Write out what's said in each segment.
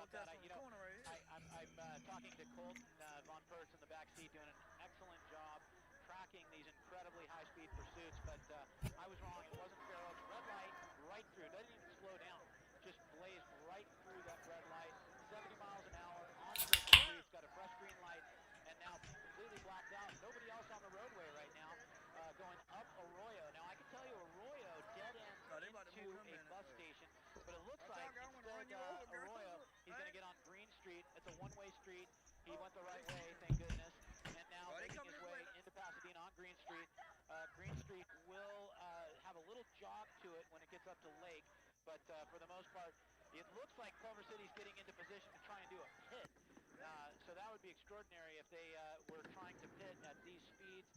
about that. I'm talking to Colton Von Pertz in the back seat, doing an excellent job tracking these incredibly high-speed pursuits, but I was wrong. It wasn't Faro. It's red light right through. Doesn't even slow down. Just blazed right through that red light. 70 miles an hour on the pursuit. Got a fresh green light, and now completely blacked out. Nobody else on the roadway right now. Going up Arroyo. Now I can tell you Arroyo dead ends into a bus station, but it looks like instead Arroyo, he's going to get on Green Street. It's a one-way street. He went the right way, thank goodness, and now making his way into Pasadena on Green Street. Green Street will have a little jog to it when it gets up to Lake, but for the most part, it looks like Culver City's getting into position to try and do a pit. So that would be extraordinary if they were trying to pit at these speeds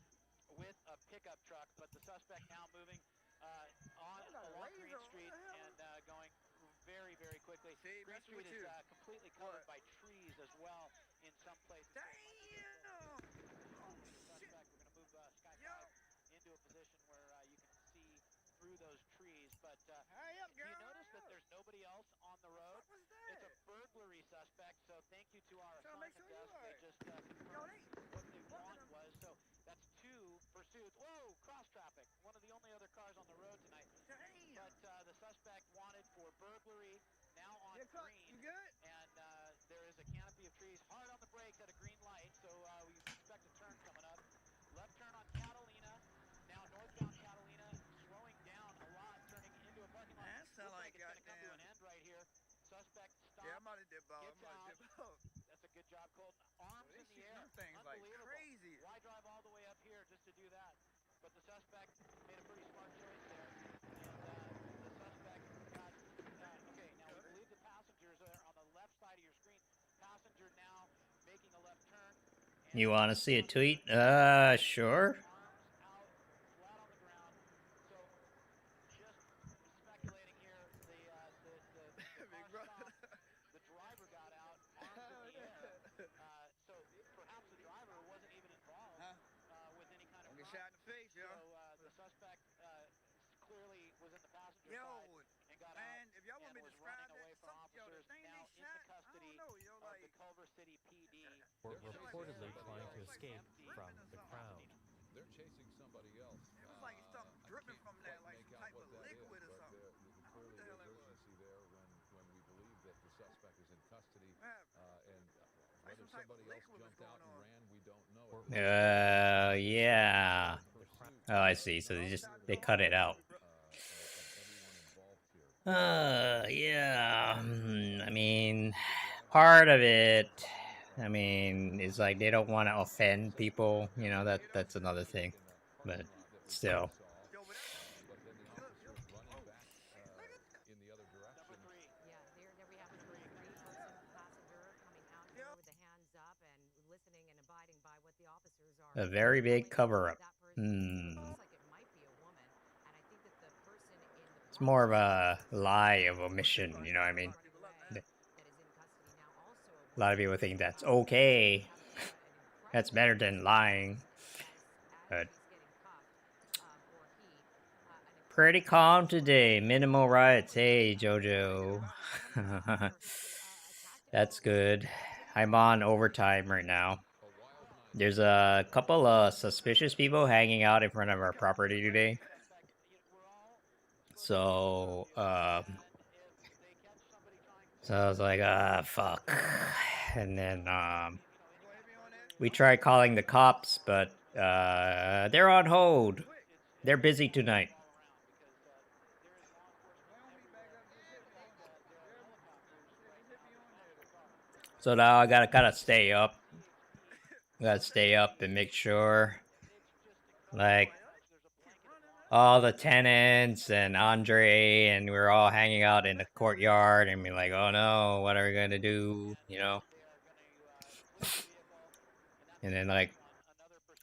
with a pickup truck, but the suspect now moving along Green Street and going very, very quickly. Green Street is completely covered by trees as well in some places. Damn! Oh, shit! We're going to move Sky 5 into a position where you can see through those trees, but do you notice that there's nobody else on the road? It's a burglary suspect, so thank you to our assignment desk. They just confirmed what the want was. So that's 2 pursuits. Whoa, cross traffic. One of the only other cars on the road tonight. But the suspect wanted for burglary, now on green. You good? And there is a canopy of trees, hard on the brakes at a green light, so we expect a turn coming up. Left turn on Catalina, now northbound Catalina, slowing down a lot, turning into a parking lot. That sounds like it's going to come to an end right here. Suspect stops, yeah, I'm out of dip ball. gets out. That's a good job, Colton. Arms in the air. Things like crazy. Why drive all the way up here just to do that? But the suspect made a pretty smart choice there. And the suspect got, okay, now we believe the passengers are on the left side of your screen. Passenger now making a left turn. You want to see a tweet? Sure. The driver got out, arms in the air. So perhaps the driver wasn't even involved with any kind of crime. Shot in the face, yo. So the suspect clearly was in the passenger side and got man, out if y'all want and me to was describe running away from officers. Now in the custody of the Culver City PD. Were reportedly trying to escape from the crowd. They're chasing somebody else. It was like something dripping from that, like some type of liquid or something. Clearly there's urgency there when we believe that the suspect is in custody. And whether somebody else jumped out and ran, we don't know. Yeah. Oh, I see. So they cut it out. Yeah. I mean, part of it, I mean, is like they don't want to offend people. You know, that's another thing. But still. A very big cover-up. It's more of a lie of omission, you know what I mean? A lot of people think that's okay. That's better than lying. But pretty calm today. Minimal riots. Hey, Jojo. That's good. I'm on overtime right now. There's a couple of suspicious people hanging out in front of our property today. So I was like, fuck. And then we tried calling the cops, but they're on hold. They're busy tonight. So now I gotta kind of stay up. Gotta stay up and make sure, like, all the tenants and Andre and we're all hanging out in the courtyard and we're like, oh no, what are we gonna do? You know? And then like,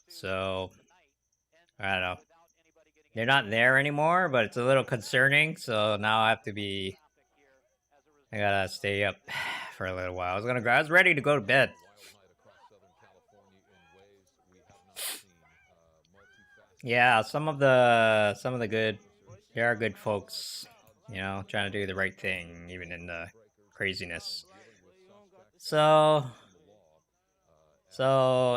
so I don't know. They're not there anymore, but it's a little concerning. So now I gotta stay up for a little while. I was ready to go to bed. Yeah, some of the good, there are good folks, you know, trying to do the right thing, even in the craziness. So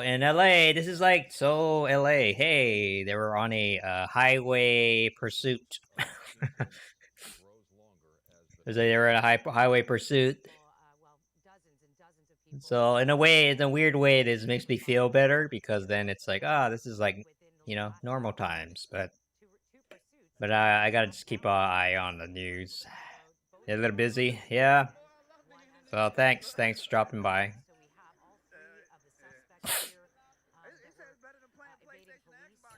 in LA, this is like so LA. Hey, they were on a highway pursuit. They were in a highway pursuit. So in a way, in a weird way, this makes me feel better because then it's like, this is like, normal times. But I gotta just keep an eye on the news. You're a little busy, yeah. So thanks for dropping by.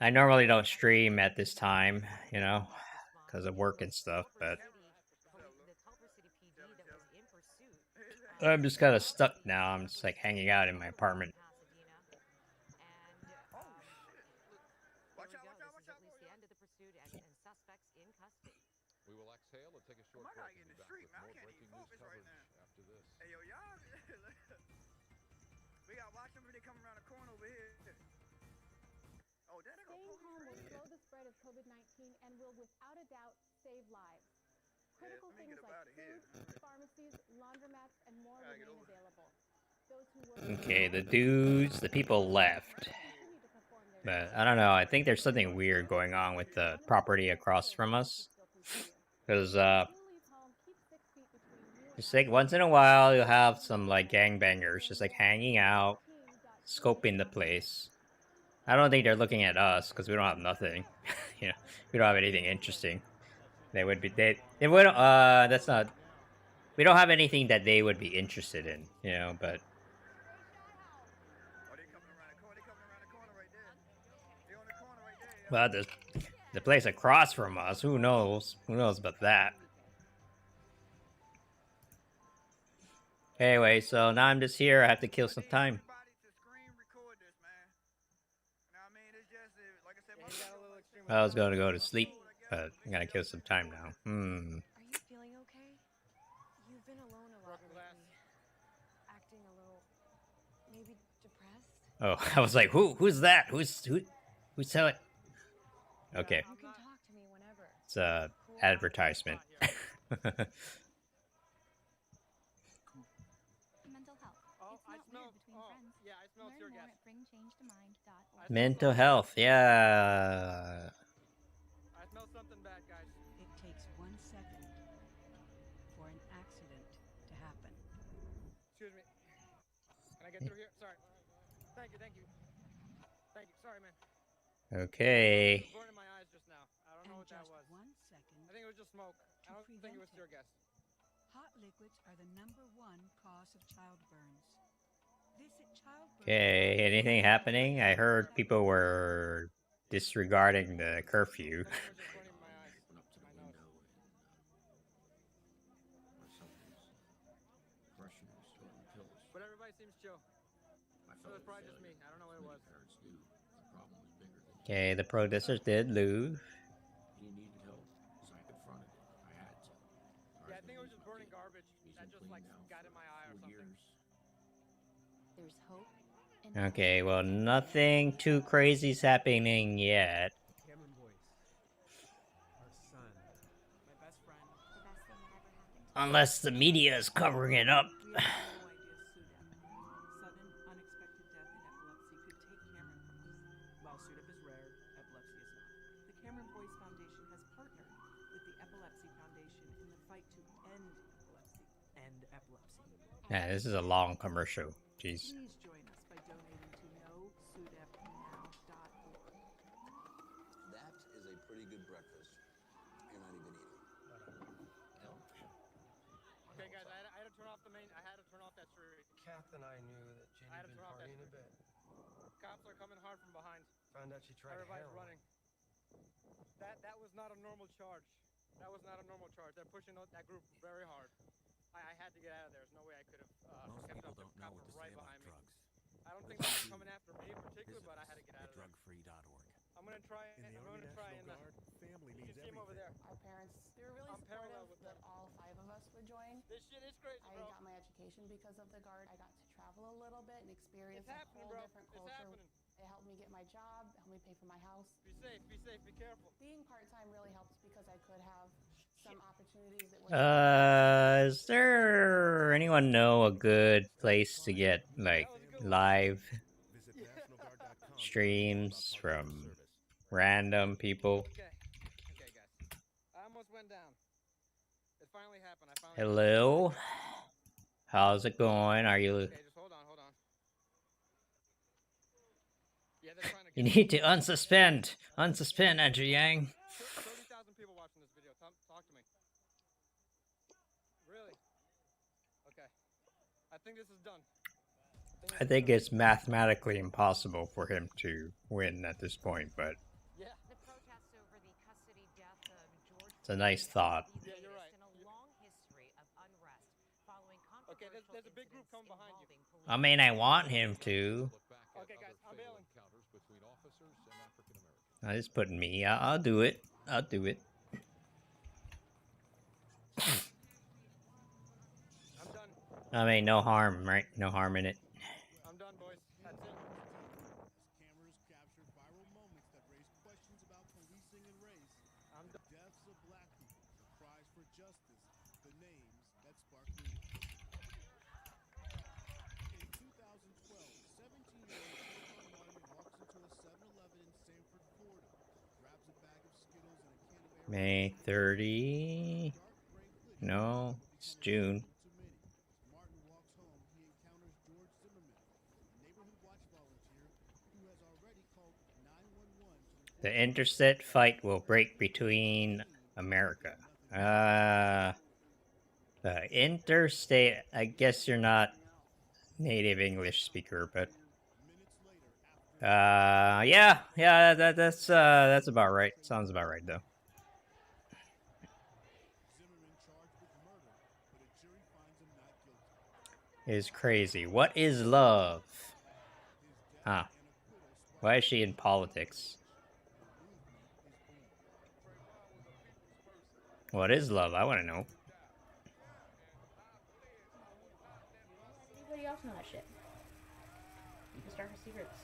I normally don't stream at this time, because of work and stuff, but I'm just kind of stuck now. I'm just like hanging out in my apartment. We will exhale and take a short break. We'll be back with more breaking news coverage after this. Hey, yo, y'all. We got watch them when they come around the corner over here. Oh, there they go. Staying home will slow the spread of COVID-19 and will without a doubt save lives. Critical things like food, pharmacies, laundromats, and more remain available. Those who work Okay, the people left. But I don't know, I think there's something weird going on with the property across from us. Because, just like once in a while, you'll have some like gangbangers just like hanging out, scoping the place. I don't think they're looking at us because we don't have nothing. We don't have anything interesting. They would be they would that's not. We don't have anything that they would be interested in, but. Well, the place across from us, who knows? Who knows about that? Anyway, so now I'm just here. I have to kill some time. I was going to go to sleep, but I'm going to kill some time now. Are you feeling okay? You've been alone a lot lately. Acting a little, maybe depressed? Oh, I was like, who's that? Who's telling? Okay. You can talk to me whenever. It's a advertisement. mental health. It's not weird between friends. Yeah, I smell Learn your more gas. at bringchangetomind.org. Mental health, yeah. I smell something bad, guys. It takes 1 second for an accident to happen. Excuse me. Can I get through here? Sorry. Thank you. Sorry, man. Okay. It was burning my eyes just now. I don't know what that was. 1 second. I think it was just smoke. I don't think it was tear gas. Hot liquids are the #1 cause of child burns. Visit childburn. Okay, anything happening? I heard people were disregarding the curfew. I think it was just burning my eyes. Went up to the My nose. window and something's crushing and storing pills. But everybody seems chill. I So felt it's probably just me. I don't know what it was. parents do. The problem was bigger than Okay, the protesters did lose. he needed help, so I confronted him. I had to. Yeah, I think it was just burning garbage. He's That been just like clean now got in my eye or for something. years. There's hope. Okay, well, nothing too crazy's happening yet. Cameron Boyce, our son, My best friend. The best thing that ever happened. Unless the media is covering it up. We have no idea SUDEP. Sudden, unexpected death in epilepsy could take Cameron from us. While SUDEP is rare, epilepsy is not. The Cameron Boyce Foundation has partnered with the Epilepsy Foundation in the fight to end epilepsy. and epilepsy. Yeah, this is a long commercial. Jeez. Please join us by donating to nosudepnow.org. That is a pretty good breakfast. You're not even eating. Okay, guys, I had to turn off the main. I had to turn off that street. Kath and I knew that Jenny I had had to been turn off that partying a bit. Cops are coming hard from behind. Found out she tried Everybody's heroin. running. That was not a normal charge. That was not a normal charge. They're pushing that group very hard. I had to get out of there. There's no way I could have Most kept people up. The don't know cops what to were right say about behind me. drugs. I don't think they were coming after me in particular, Visit but I us had to get out at of there. drugfree.org. I'm gonna try. In the I'm Army gonna try National and. Guard, family You means can see him over everything. there. Our parents, they were really I'm parallel supportive with that them. all 5 of us would join. This shit is crazy, I bro. got my education because of the Guard. I got to travel a little bit and experience It's a happening, whole bro. different It's culture. happening. It helped me get my job, helped me pay for my house. Be safe. Be safe. Be careful. Being part-time really helped because I could have some opportunities that were Is there anyone know a good place to get like live streams from random people? Okay, guys. I almost went down. It finally happened. I finally. Hello? How's it going? Are you... Okay, just hold on. Yeah, they're trying to. You need to unsuspend! Unsuspend, Andrew Yang! 30,000 people watching this video. Talk to me. Really? Okay. I think this is done. I think it's mathematically impossible for him to win at this point, but Yeah. The protests over the custody death of George it's a nice thought. Yeah, you're right. in a long history of unrest following Okay, there's a big group coming behind you. I mean, I want him to. Okay, guys, I'm bailing. I just put me. I'll do it. I'll do it. I'm done. I mean, no harm, right? No harm in it. I'm done, boys. That's it. Cameras captured viral moments that raise questions about policing and race. I'm done. Deaths of black people, the cries for justice, the names that spark movement. In 2012, 17-year-old Martin walks into a 7-Eleven in Sanford, Florida, grabs a bag of Skittles and a can of May 30. No, it's June. Martin walks home, he encounters George Zimmerman, a neighborhood watch volunteer who has already called 911 to The interstate fight will break between America. The interstate. I guess you're not native English speaker, but yeah, that's about right. Sounds about right though. Is crazy. What is love? Huh. Why is she in politics? What is love? I want to know. Anybody else know that shit? Mr. Darker Secrets.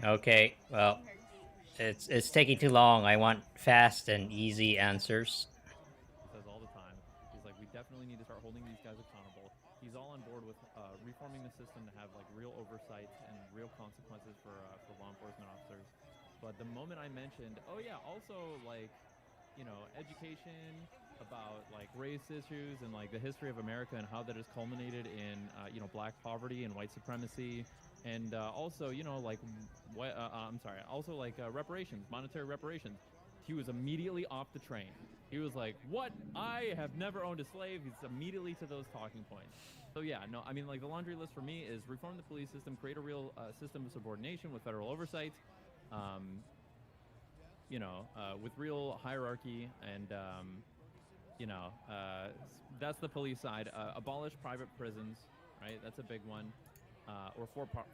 Okay, well, it's taking too long. I want fast and easy answers. He says all the time. He's like, we definitely need to start holding these guys accountable. He's all on board with reforming the system to have like real oversight and real consequences for law enforcement officers. But the moment I mentioned, oh yeah, also like, you know, education about like race issues and like the history of America and how that has culminated in you know, black poverty and white supremacy, and also, you know, like also like reparations, monetary reparations. He was immediately off the train. He was like, what? I have never owned a slave. He's immediately to those talking points. So yeah, no, I mean, like the laundry list for me is reform the police system, create a real system of subordination with federal oversight, you know, with real hierarchy, and you know, that's the police side. Abolish private prisons, right? That's a big one. Or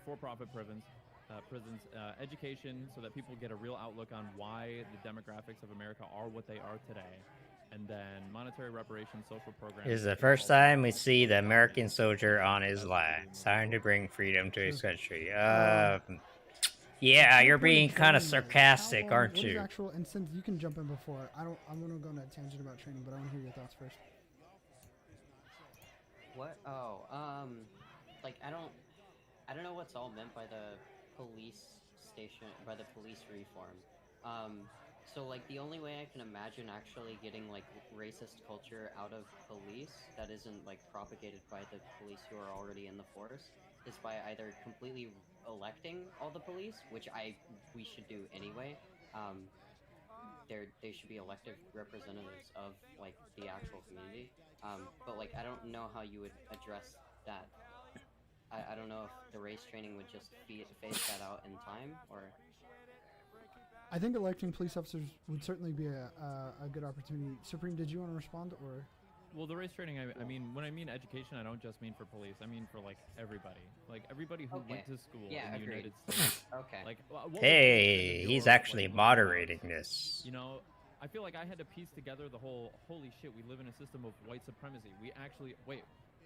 for-profit prisons. Education, so that people get a real outlook on why the demographics of America are what they are today. And then monetary reparations, social programs. This is the first time we see the American soldier on his land. It's time to bring freedom to his country. Yeah, you're being kind of sarcastic, aren't you? Actual, and since you can jump in before, I'm gonna go on a tangent about training, but I want to hear your thoughts first. What? Oh, like I don't know what's all meant by the police station, by the police reform. So like the only way I can imagine actually getting like racist culture out of police that isn't like propagated by the police who are already in the force is by either completely electing all the police, which we should do anyway. They should be elected representatives of like the actual community. But like I don't know how you would address that. I don't know if the race training would just phase that out in time, or. I think electing police officers would certainly be a good opportunity. Supreme, did you want to respond, or? Well, the race training, I mean, when I mean education, I don't just mean for police. I mean for like everybody who went to school in the United States. Okay. Like, Hey, he's actually moderating this. You know, I feel like I had to piece together the whole. Holy shit, we live in a system of white supremacy. We actually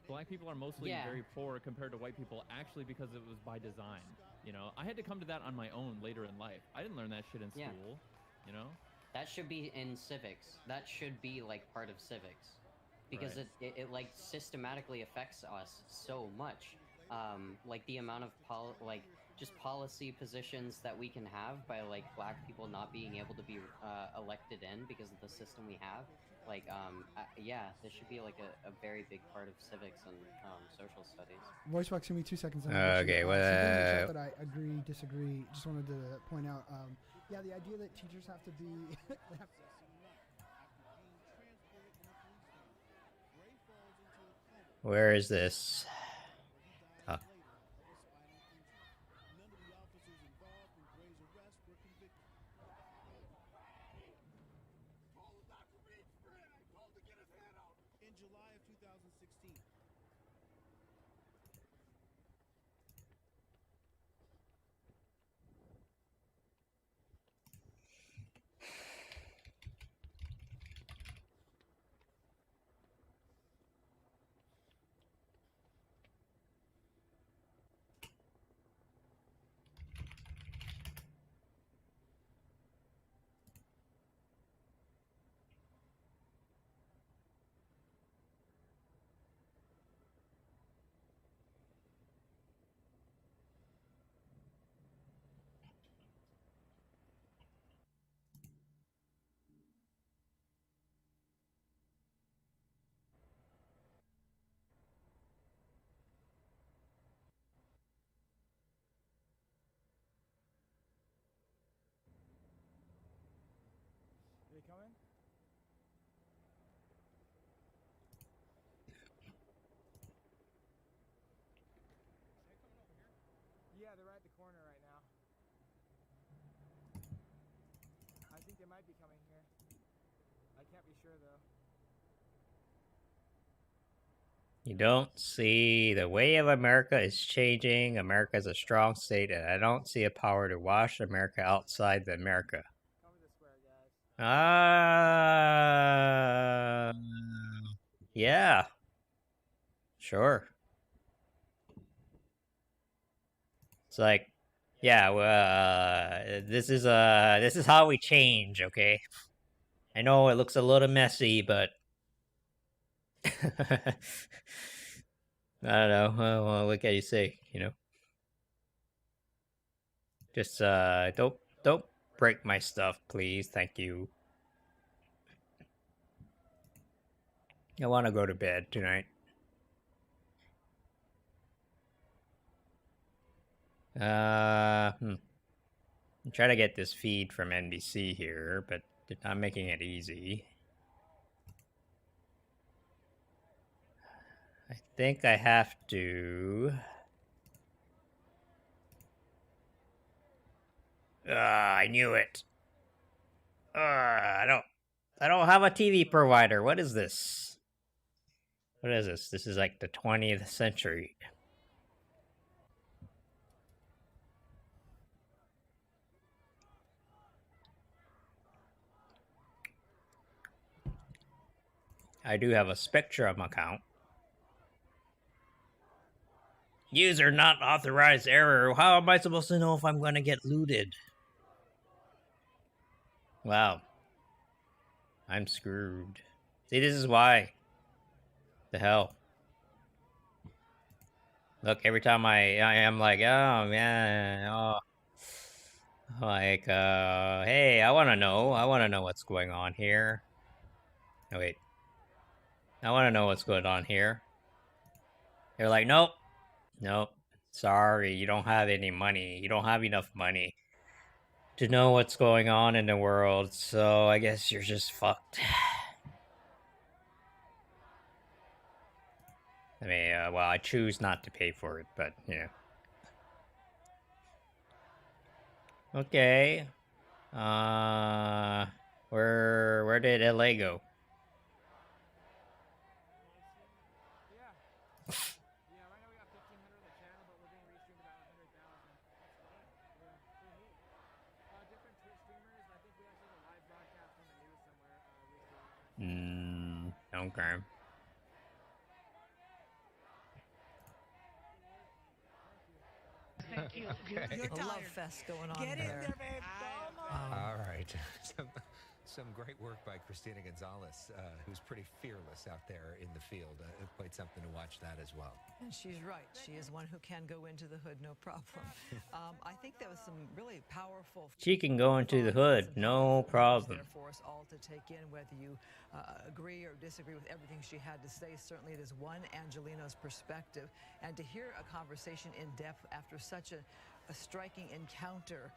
black people are mostly very poor compared to white people, actually because it was by design. You know, I had to come to that on my own later in life. I didn't learn that shit in school. You know, that should be in civics. That should be like part of civics, because it like systematically affects us so much. Like the amount of just policy positions that we can have by like black people not being able to be elected in because of the system we have. Like, yeah, this should be like a very big part of civics and social studies. Voice box, give me 2 seconds. Okay, something in the chat that I agree, disagree. Just wanted to point out. Yeah, the idea that teachers have to be. Where is this? Oh. In July of 2016. Are they coming? Yeah, they're right at the corner right now. I think they might be coming here. I can't be sure though. You don't see the way of America is changing. America is a strong state, and I don't see a power to wash America outside the America. Yeah. Sure. It's like, yeah, well, this is how we change, okay? I know it looks a little messy, but I don't know. Well, what can you say? You know, just don't break my stuff, please. Thank you. I want to go to bed tonight. I'm trying to get this feed from NBC here, but they're not making it easy. I think I have to. I knew it. I don't have a TV provider. What is this? What is this? This is like the 20th century. I do have a Spectrum account. User not authorized error. How am I supposed to know if I'm going to get looted? Wow. I'm screwed. See, this is why. The hell. Look, every time I am like, oh, man, oh. Like, hey, I want to know. I want to know what's going on here. Oh, wait. I want to know what's going on here. They're like, nope. Nope. Sorry, you don't have any money. You don't have enough money to know what's going on in the world, so I guess you're just fucked. I mean, well, I choose not to pay for it, but, you know. Okay. Where did LA go? Okay. Okay. A love fest going on Get in there. there, babe. All right. Some great work by Christina Gonzalez, who's pretty fearless out there in the field. Quite something to watch that as well. And she's right. She is one who can go into the hood, no problem. I think there was some really powerful. She can go into the hood, no problem. There for us all to take in, whether you agree or disagree with everything she had to say. Certainly, it is one Angelino's perspective, and to hear a conversation in depth after such a striking encounter.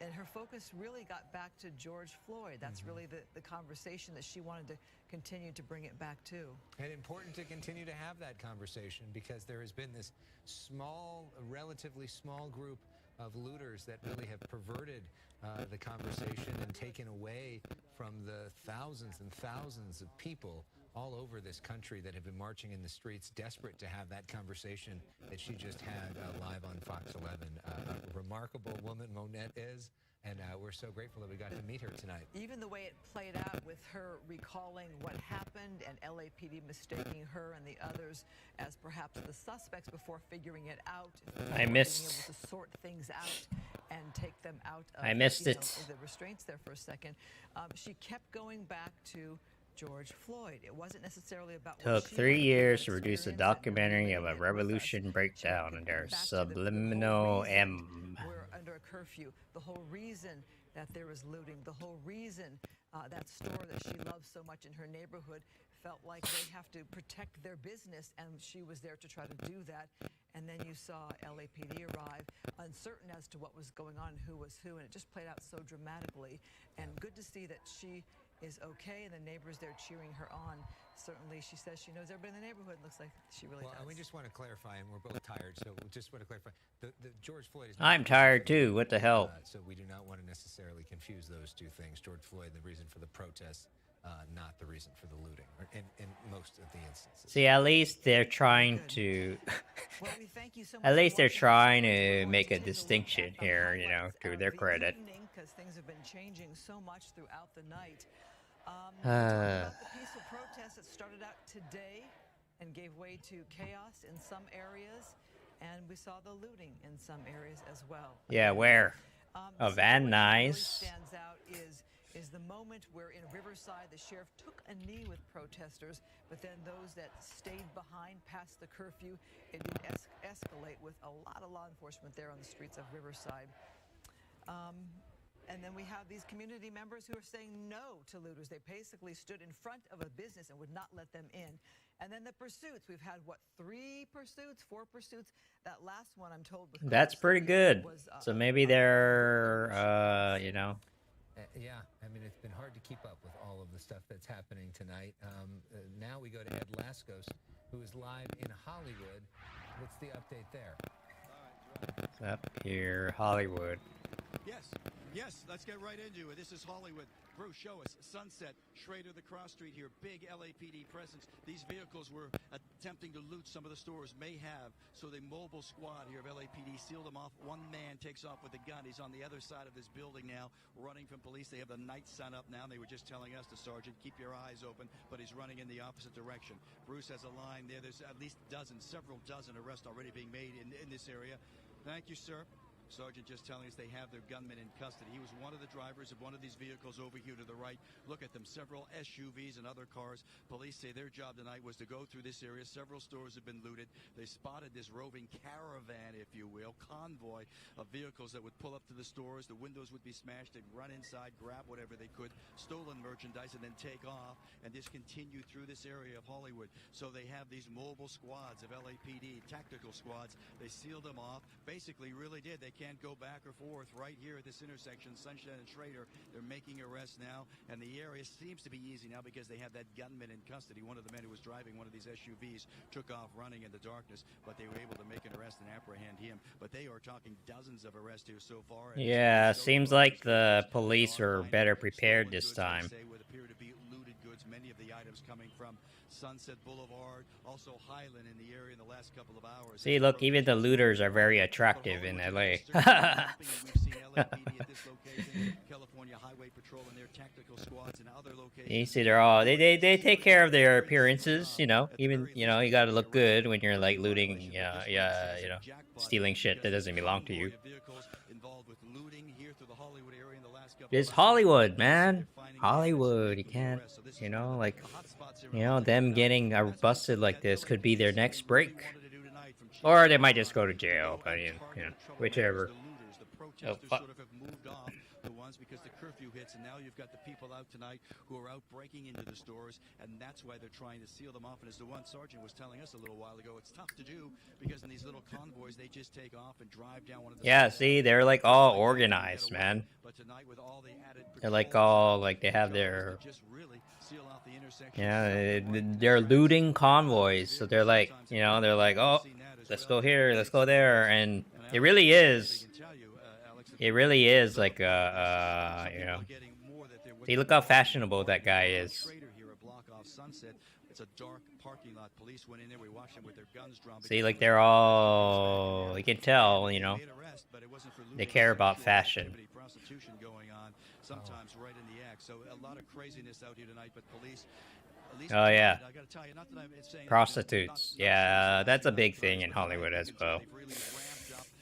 And her focus really got back to George Floyd. That's really the conversation that she wanted to continue to bring it back to. And important to continue to have that conversation because there has been this relatively small group of looters that really have perverted the conversation and taken away from the thousands and thousands of people all over this country that have been marching in the streets, desperate to have that conversation that she just had live on Fox 11. A remarkable woman Monette is, and we're so grateful that we got to meet her tonight. Even the way it played out with her recalling what happened and LAPD mistaking her and the others as perhaps the suspects before figuring it out. I missed. Being able to sort things out and take them out of I missed it. the restraints there for a second. She kept going back to George Floyd. It wasn't necessarily about Took 3 years to produce a documentary of a revolution breakdown under subliminal M. We're under a curfew. The whole reason that there was looting, the whole reason that store that she loves so much in her neighborhood felt like they have to protect their business, and she was there to try to do that. And then you saw LAPD arrive, uncertain as to what was going on, who was who, and it just played out so dramatically. And good to see that she is okay, and the neighbors there cheering her on. Certainly, she says she knows everybody in the neighborhood. Looks like she really does. And we just want to clarify, and we're both tired, so we just want to clarify. The George Floyd is I'm tired too. What the hell? So we do not want to necessarily confuse those two things. George Floyd, the reason for the protests, not the reason for the looting, in most of the instances. See, at least they're trying to. At least they're trying to make a distinction here, you know, to their credit. Because things have been changing so much throughout the night. About the peaceful protest that started out today and gave way to chaos in some areas, and we saw the looting in some areas as well. Yeah, where? Oh, Van Nuys. Stands out is the moment where in Riverside the sheriff took a knee with protesters, but then those that stayed behind past the curfew, it did escalate with a lot of law enforcement there on the streets of Riverside. And then we have these community members who are saying no to looters. They basically stood in front of a business and would not let them in. And then the pursuits. We've had, what, 3 pursuits, 4 pursuits? That last one, I'm told. That's pretty good. So maybe they're, you know. Yeah, I mean, it's been hard to keep up with all of the stuff that's happening tonight. Now we go to Ed Laskos, who is live in Hollywood. What's the update there? Up here, Hollywood. Yes, let's get right into it. This is Hollywood. Bruce, show us Sunset, Schrader, the cross street here. Big LAPD presence. These vehicles were attempting to loot some of the stores, may have. So the mobile squad here of LAPD sealed them off. One man takes off with a gun. He's on the other side of this building now, running from police. They have the night sun up now. They were just telling us, the sergeant, keep your eyes open, but he's running in the opposite direction. Bruce has a line there. There's at least several dozen arrests already being made in this area. Thank you, sir. Sergeant just telling us they have their gunman in custody. He was one of the drivers of one of these vehicles over here to the right. Look at them, several SUVs and other cars. Police say their job tonight was to go through this area. Several stores have been looted. They spotted this roving caravan, if you will, convoy of vehicles that would pull up to the stores. The windows would be smashed. They'd run inside, grab whatever they could, stolen merchandise, and then take off and just continue through this area of Hollywood. So they have these mobile squads of LAPD, tactical squads. They sealed them off. Basically, really did. They can't go back or forth right here at this intersection, Sunshine and Schrader. They're making arrests now, and the area seems to be easy now because they have that gunman in custody. One of the men who was driving one of these SUVs took off running in the darkness, but they were able to make an arrest and apprehend him. But they are talking dozens of arrests here so far. Yeah, seems like the police are better prepared this time. Would appear to be looted goods, many of the items coming from Sunset Boulevard, also Highland in the area in the last couple of hours. See, look, even the looters are very attractive in LA. California Highway Patrol and their tactical squads and other locations. You see, they're all they take care of their appearances, you know. Even you gotta look good when you're like looting, stealing shit that doesn't belong to you. It's Hollywood, man. Hollywood. You can't, like, them getting busted like this could be their next break, or they might just go to jail. But whichever. Oh, fuck. The ones because the curfew hits, and now you've got the people out tonight who are out breaking into the stores, and that's why they're trying to seal them off. And as the one sergeant was telling us a little while ago, it's tough to do because in these little convoys they just take off and drive down one of the. Yeah, see, they're like all organized, man. But tonight with all the added they're like all like they have their. Yeah, they're looting convoys, so they're like, they're like, oh, let's go here, let's go there, and it really is. It really is like See, look how fashionable that guy is. It's a dark parking lot. Police went in there. We watched them with their guns drawn. See, like they're all. You can tell, they care about fashion. Prostitution going on, sometimes right in the act. So a lot of craziness out here tonight, but police. Oh yeah, prostitutes. Yeah, that's a big thing in Hollywood as well.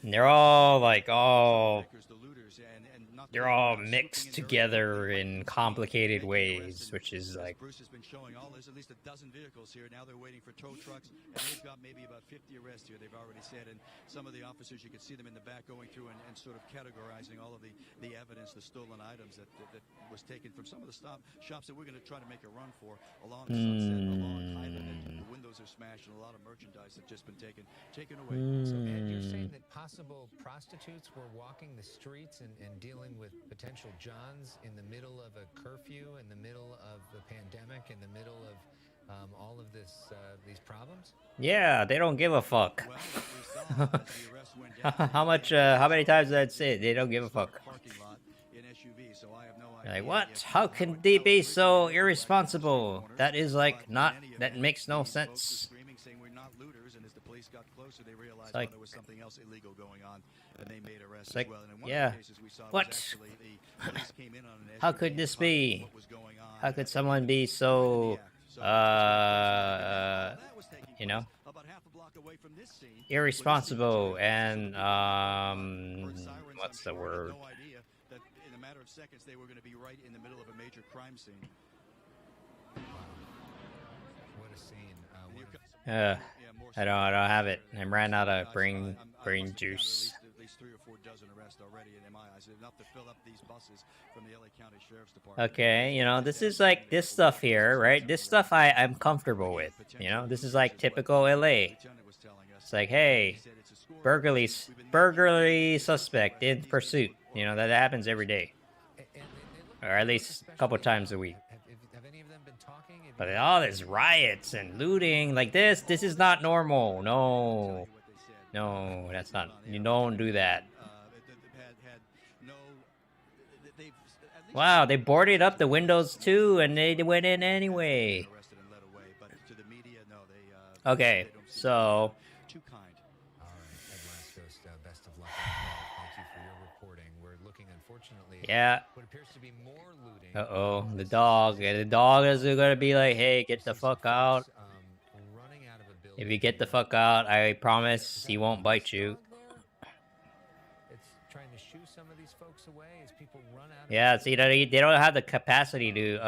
And they're all like they're all mixed together in complicated ways, which is like. Bruce has been showing all. There's at least a dozen vehicles here. Now they're waiting for tow trucks, and they've got maybe about 50 arrests here. They've already said, and some of the officers, you can see them in the back going through and sort of categorizing all of the evidence, the stolen items that was taken from some of the shops that we're going to try to make a run for along Sunset, along Highland, and the windows are smashed, and a lot of merchandise have just been taken away. So, Ed, you're saying that possible prostitutes were walking the streets and dealing with potential Johns in the middle of a curfew, in the middle of the pandemic, in the middle of all of these problems? Yeah, they don't give a fuck. How many times did I say it? They don't give a fuck. Like, what? How can they be so irresponsible? That is like not. That makes no sense. Got closer, they realized like, there was something else illegal going on, and they made arrests like, as well. And in one yeah. of the cases we saw What? the police came in on an How could this be? How could someone be so, irresponsible and what's the word? No idea that in a matter of seconds they were going to be right in the middle of a major crime scene. What a scene! I don't have it. I ran out of brain juice. At least 3 or 4 dozen arrests already, in my eyes, enough to fill up these buses from the LA County Sheriff's Department. Okay, this is like this stuff here, right? This stuff I'm comfortable with. This is like typical LA. It's like, hey, burglary suspect in pursuit. That happens every day, or at least a couple times a week. But all this riots and looting like this is not normal. No, that's not. You don't do that. Wow, they boarded up the windows too, and they went in anyway. Okay, so. Too kind. All right, Ed Lascos, best of luck. Thank you for your reporting. We're looking, unfortunately, yeah. What appears to be more looting. Uh-oh, the dog. The dog is gonna be like, hey, get the fuck out. If you get the fuck out, I promise he won't bite you. It's trying to shoo some of these folks away as people run out. Yeah, see, they don't have the capacity to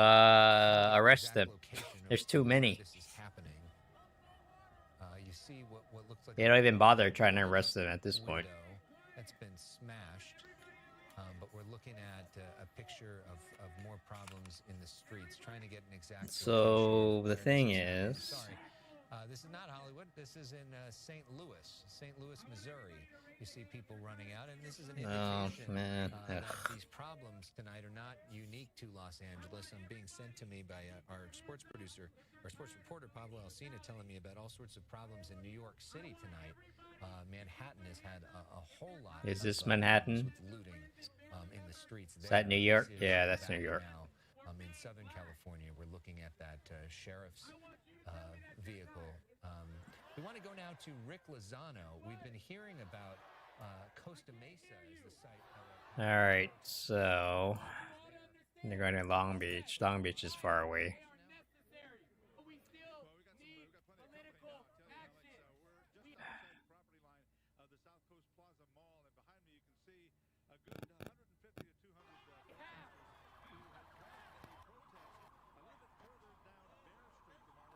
arrest them. There's too many. You see what looks like they don't even bother trying to arrest them at this point. That's been smashed. But we're looking at a picture of more problems in the streets, trying to get an exact. So the thing is. Sorry. This is not Hollywood. This is in St. Louis, Missouri. You see people running out, and this is an indication that these problems tonight are not unique to Los Angeles. I'm being sent to me by our sports producer, our sports reporter, Pablo Alcina, telling me about all sorts of problems in New York City tonight. Manhattan has had a whole lot. Is this Manhattan? Looting in the streets. Is that New York? Yeah, that's New York. Now, in Southern California, we're looking at that sheriff's vehicle. We want to go now to Rick Lozano. We've been hearing about Costa Mesa as the site. All right, so they're going to Long Beach. Long Beach is far away.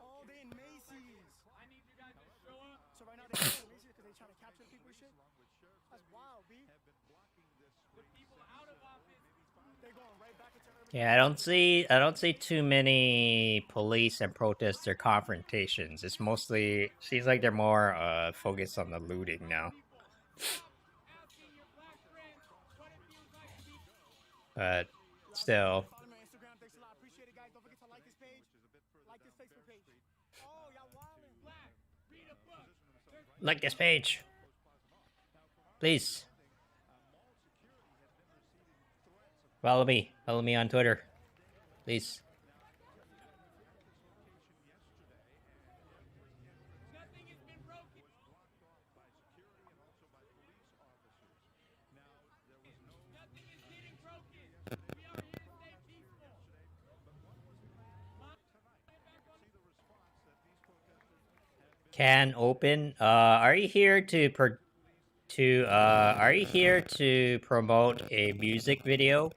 Oh, they in Macy's. I need you guys to show up. So right now they're in Macy's because they're trying to capture people and shit. That's wild, B. The people out of office. They're going right back into urban. Yeah, I don't see too many police and protester confrontations. It's mostly seems like they're more focused on the looting now. But still. Follow me on Instagram. Thanks a lot. Appreciate it, guys. Don't forget to like this page. Like this Facebook page. Oh, y'all wildin'. Black. Read a book. Like this page. Please. Follow me. Follow me on Twitter. Please. Can open. Are you here to are you here to promote a music video?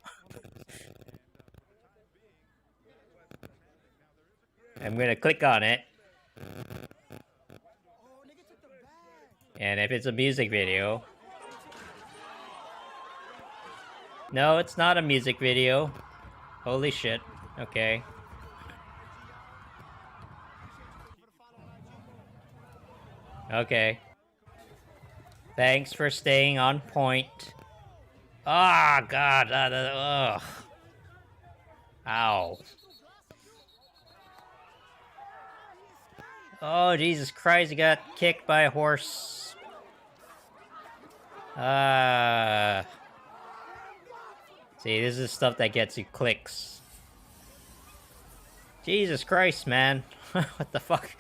I'm gonna click on it. And if it's a music video. No, it's not a music video. Holy shit. Okay. Okay. Thanks for staying on point. Ah, oh, God. Ugh. Ow. Oh, Jesus Christ. He got kicked by a horse. See, this is stuff that gets you clicks. Jesus Christ, man. What the fuck?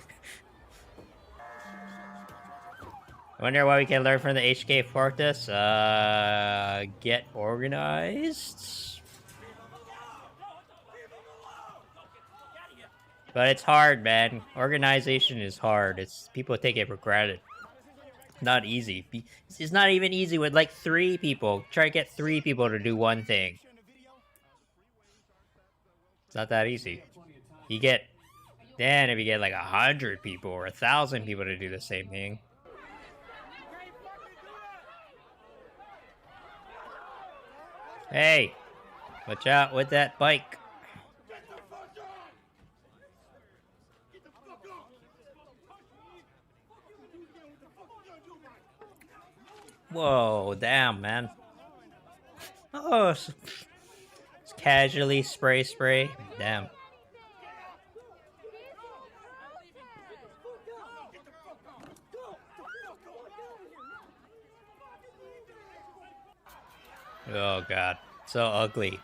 Wonder what we can learn from the HK protest. Get organized. But it's hard, man. Organization is hard. It's people take it for granted. Not easy. It's not even easy with like 3 people. Try to get 3 people to do one thing. It's not that easy. You get, then if you get like 100 people or 1,000 people to do the same thing. Hey, watch out with that bike. Whoa, damn, man. Oh, it's casually spray. Damn. Oh, God. So ugly.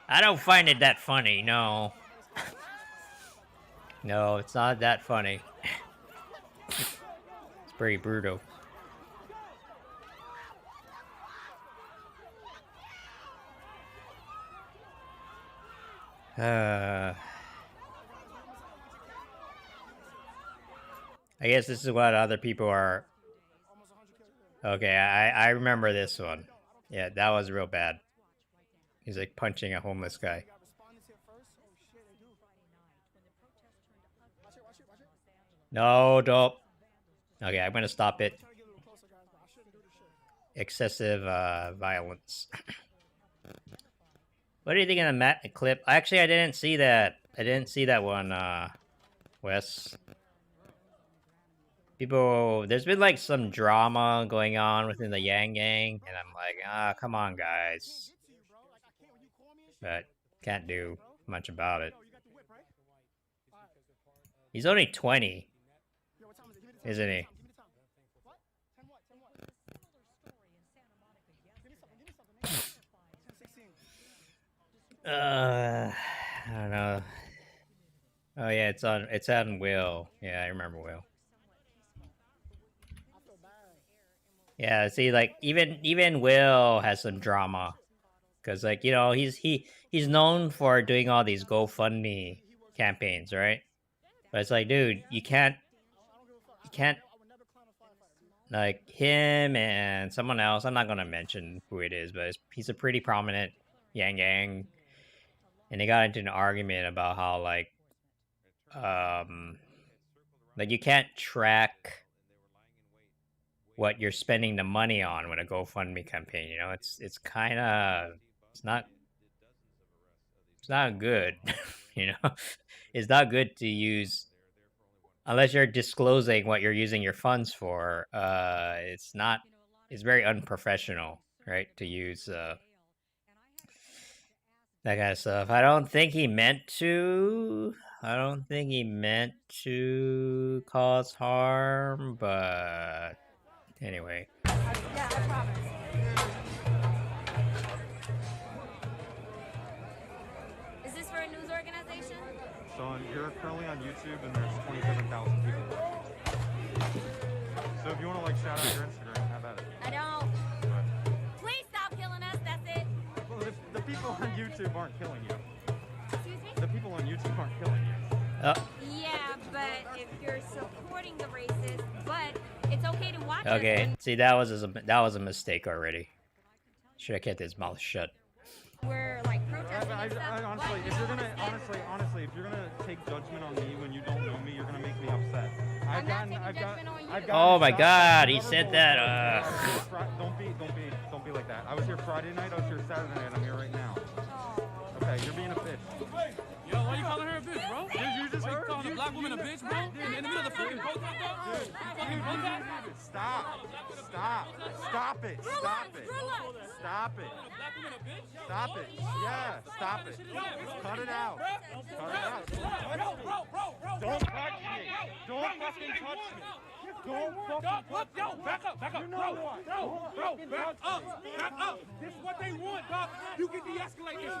I don't find it that funny, no. No, it's not that funny. It's pretty brutal. I guess this is what other people are. Okay, I remember this one. Yeah, that was real bad. He's like punching a homeless guy. No, don't. Okay, I'm gonna stop it. Excessive violence. What do you think of the clip? Actually, I didn't see that. I didn't see that one, Wes. People, there's been like some drama going on within the Yang Gang, and I'm like, come on, guys. But can't do much about it. He's only 20, isn't he? I don't know. yeah, it's on Will. Yeah, I remember Will. Yeah, see, like even Will has some drama, because like he's known for doing all these GoFundMe campaigns, right? But it's like, dude, you can't like him and someone else. I'm not gonna mention who it is, but he's a pretty prominent Yang Gang, and they got into an argument about how like you can't track what you're spending the money on with a GoFundMe campaign. You know, it's kind of it's not good. You know, it's not good to use unless you're disclosing what you're using your funds for. It's very unprofessional, right? To use that kind of stuff. I don't think he meant to cause harm, but anyway. Yeah, I promise. Is this for a news organization? So you're currently on YouTube and there's 27,000 people watching. So if you want to like shout out your Instagram, have at it. I don't. Please stop killing us, that's it. Well, the people on YouTube aren't killing you. Excuse me? The people on YouTube aren't killing you. Yeah, but if you're supporting the racists, but it's okay to watch us. Okay, see that was a mistake already. Should have kept his mouth shut. We're like protesting and stuff. Honestly, if you're gonna if you're gonna take judgment on me when you don't know me, you're gonna make me upset. I've gotten Oh my God, he said that. Don't be like that. I was here Friday night. I was here Saturday night. I'm here right now. Okay, you're being a bitch. Yo, why you calling her a bitch, bro? You just heard? Calling a black woman a bitch, bro? In the middle of the fucking protest, bro? Fucking protest? Stop it. Yeah, stop it. Cut it out. Don't touch me. Don't fucking touch me. Don't fucking touch me. Yo, back up. You know what? Bro, back up. This is what they want, dog. You can de-escalate this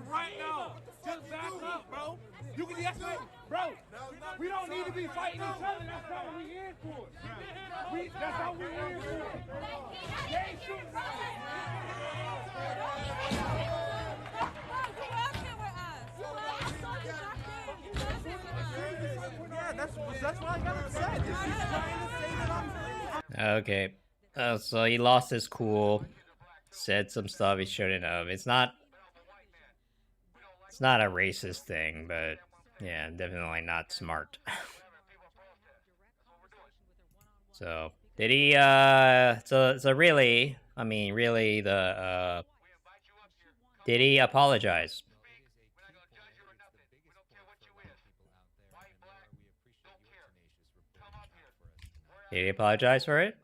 right now. Just back up, bro. You can de-escalate. Bro, we don't need to be fighting each other. That's not what we in for. That's not what we in for. They ain't shooting Yeah, that's why I got upset. He's trying to say that I'm Okay, so he lost his cool, said some stuff he shouldn't have. It's not a racist thing, but yeah, definitely not smart. So did he? So really, I mean, really, did he apologize? Did he apologize for it?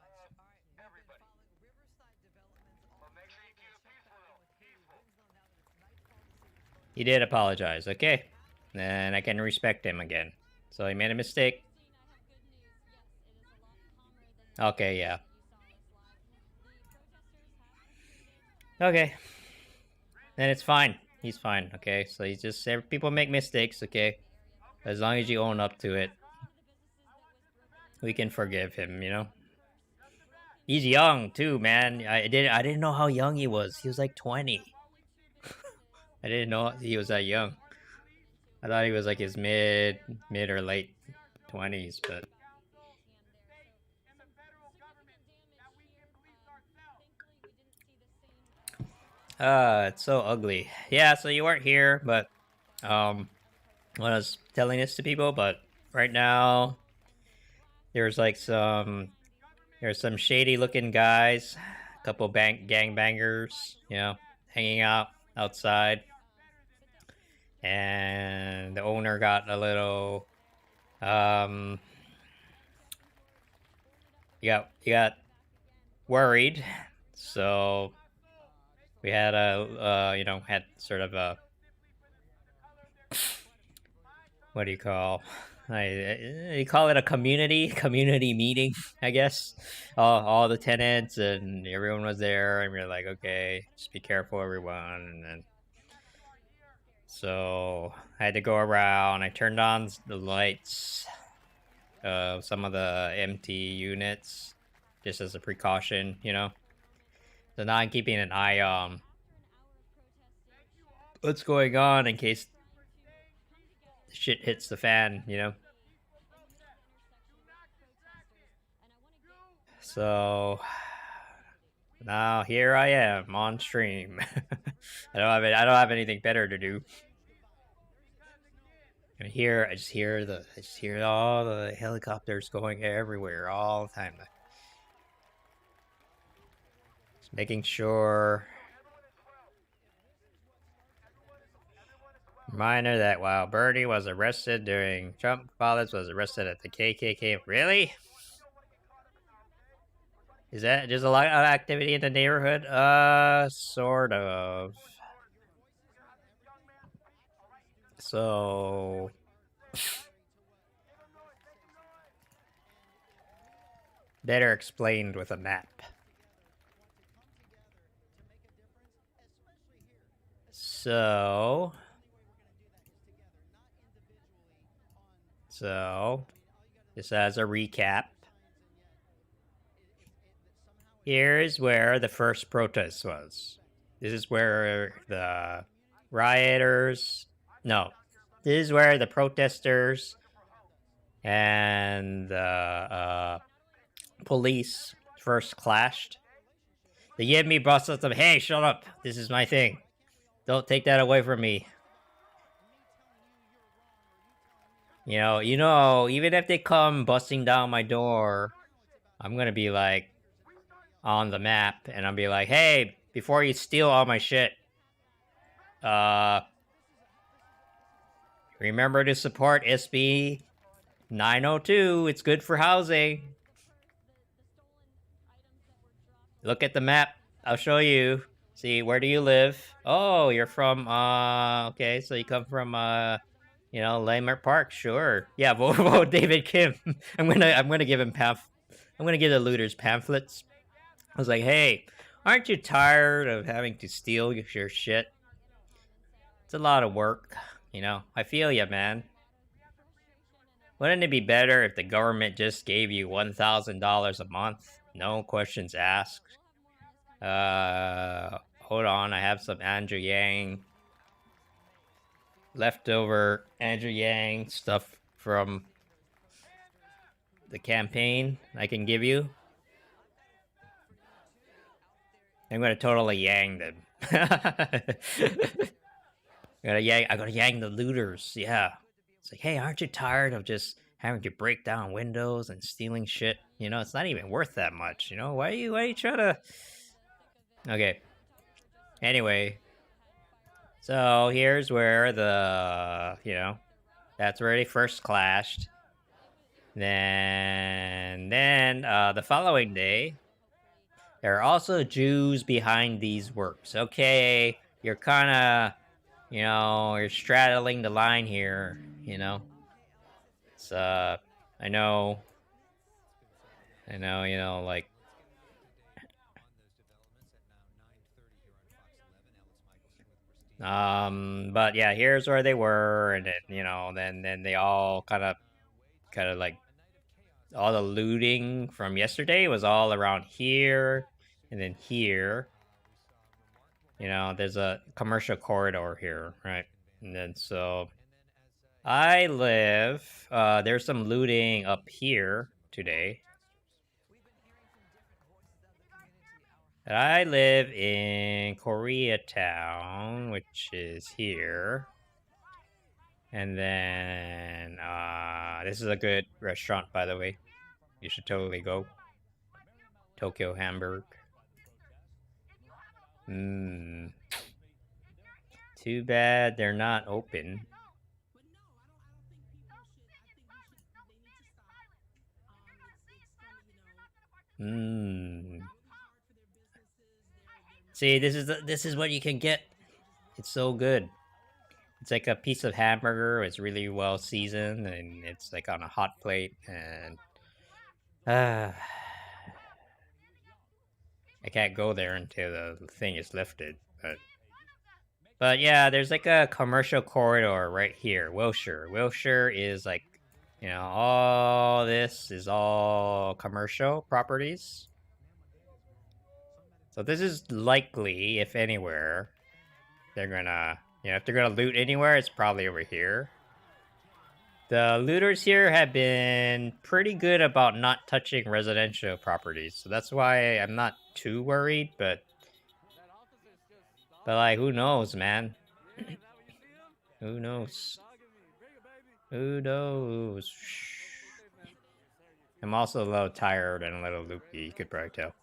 He did apologize. Okay, then I can respect him again. So he made a mistake. Okay, yeah. Okay. Then it's fine. He's fine, okay? So he's just... People make mistakes, okay? As long as you own up to it, we can forgive him, you know? He's young, too, man. I didn't know how young he was. He was like 20. I didn't know he was that young. I thought he was like his mid or late 20s, but... It's so ugly. Yeah, so you weren't here, but when I was telling this to people, but right now there's some shady looking guys, a couple gangbangers, you know, hanging out outside, and the owner got a little he got worried, so we had had sort of a, what do you call it, a community meeting, I guess. All the tenants and everyone was there, and we were like, okay, just be careful, everyone. And then So I had to go around. I turned on the lights of some of the empty units just as a precaution, you know. So now I'm keeping an eye on what's going on in case shit hits the fan, you know. So now here I am on stream. I don't have anything better to do. I just hear all the helicopters going everywhere all the time. Just making sure. Reminder that while Bernie was arrested during Trump violence, was arrested at the KKK. Really? Is that just a lot of activity in the neighborhood? Sort of. So better explained with a map. So just as a recap, here's where the first protest was. This is where the rioters, no, this is where the protesters and the police first clashed. The YIMBY busted them. Hey, shut up! This is my thing. Don't take that away from me. You know, even if they come busting down my door, I'm gonna be like on the map, and I'll be like, hey, before you steal all my shit, remember to support SB 902. It's good for housing. Look at the map. I'll show you. See, where do you live? Oh, you're from, okay, so you come from, you know, Landmark Park, sure. Yeah, vote David Kim. I'm gonna give him I'm gonna give the looters pamphlets. I was like, hey, aren't you tired of having to steal your shit? It's a lot of work, you know. I feel ya, man. Wouldn't it be better if the government just gave you $1,000 a month? No questions asked. Hold on, I have some Andrew Yang leftover Andrew Yang stuff from the campaign I can give you. I'm gonna totally Yang them. I gotta Yang the looters, yeah. It's like, hey, aren't you tired of just having to break down windows and stealing shit? You know, it's not even worth that much, you know? Why are you trying to... Okay. Anyway. So, here's where the, you know, that's where they first clashed. Then, the following day, there are also Jews behind these works. Okay, you're kind of, you know, you're straddling the line here, you know. It's, I know, you know, like, but yeah, here's where they were, and then, you know, then they all kind of like, all the looting from yesterday was all around here, and then here. You know, there's a commercial corridor here, right? And then so I live, there's some looting up here today. And I live in Koreatown, which is here. And then, this is a good restaurant, by the way. You should totally go. Tokyo Hamburg. Too bad they're not open. See, this is what you can get. It's so good. It's like a piece of hamburger. It's really well seasoned, and it's like on a hot plate. And I can't go there until the thing is lifted. But But yeah, there's like a commercial corridor right here. Wilshire. Wilshire is like, you know, all this is all commercial properties. So this is likely, if anywhere, they're gonna, you know, if they're gonna loot anywhere, it's probably over here. The looters here have been pretty good about not touching residential properties, so that's why I'm not too worried, but like, who knows, man? Who knows? Who knows? I'm also a little tired and a little loopy, you could probably tell.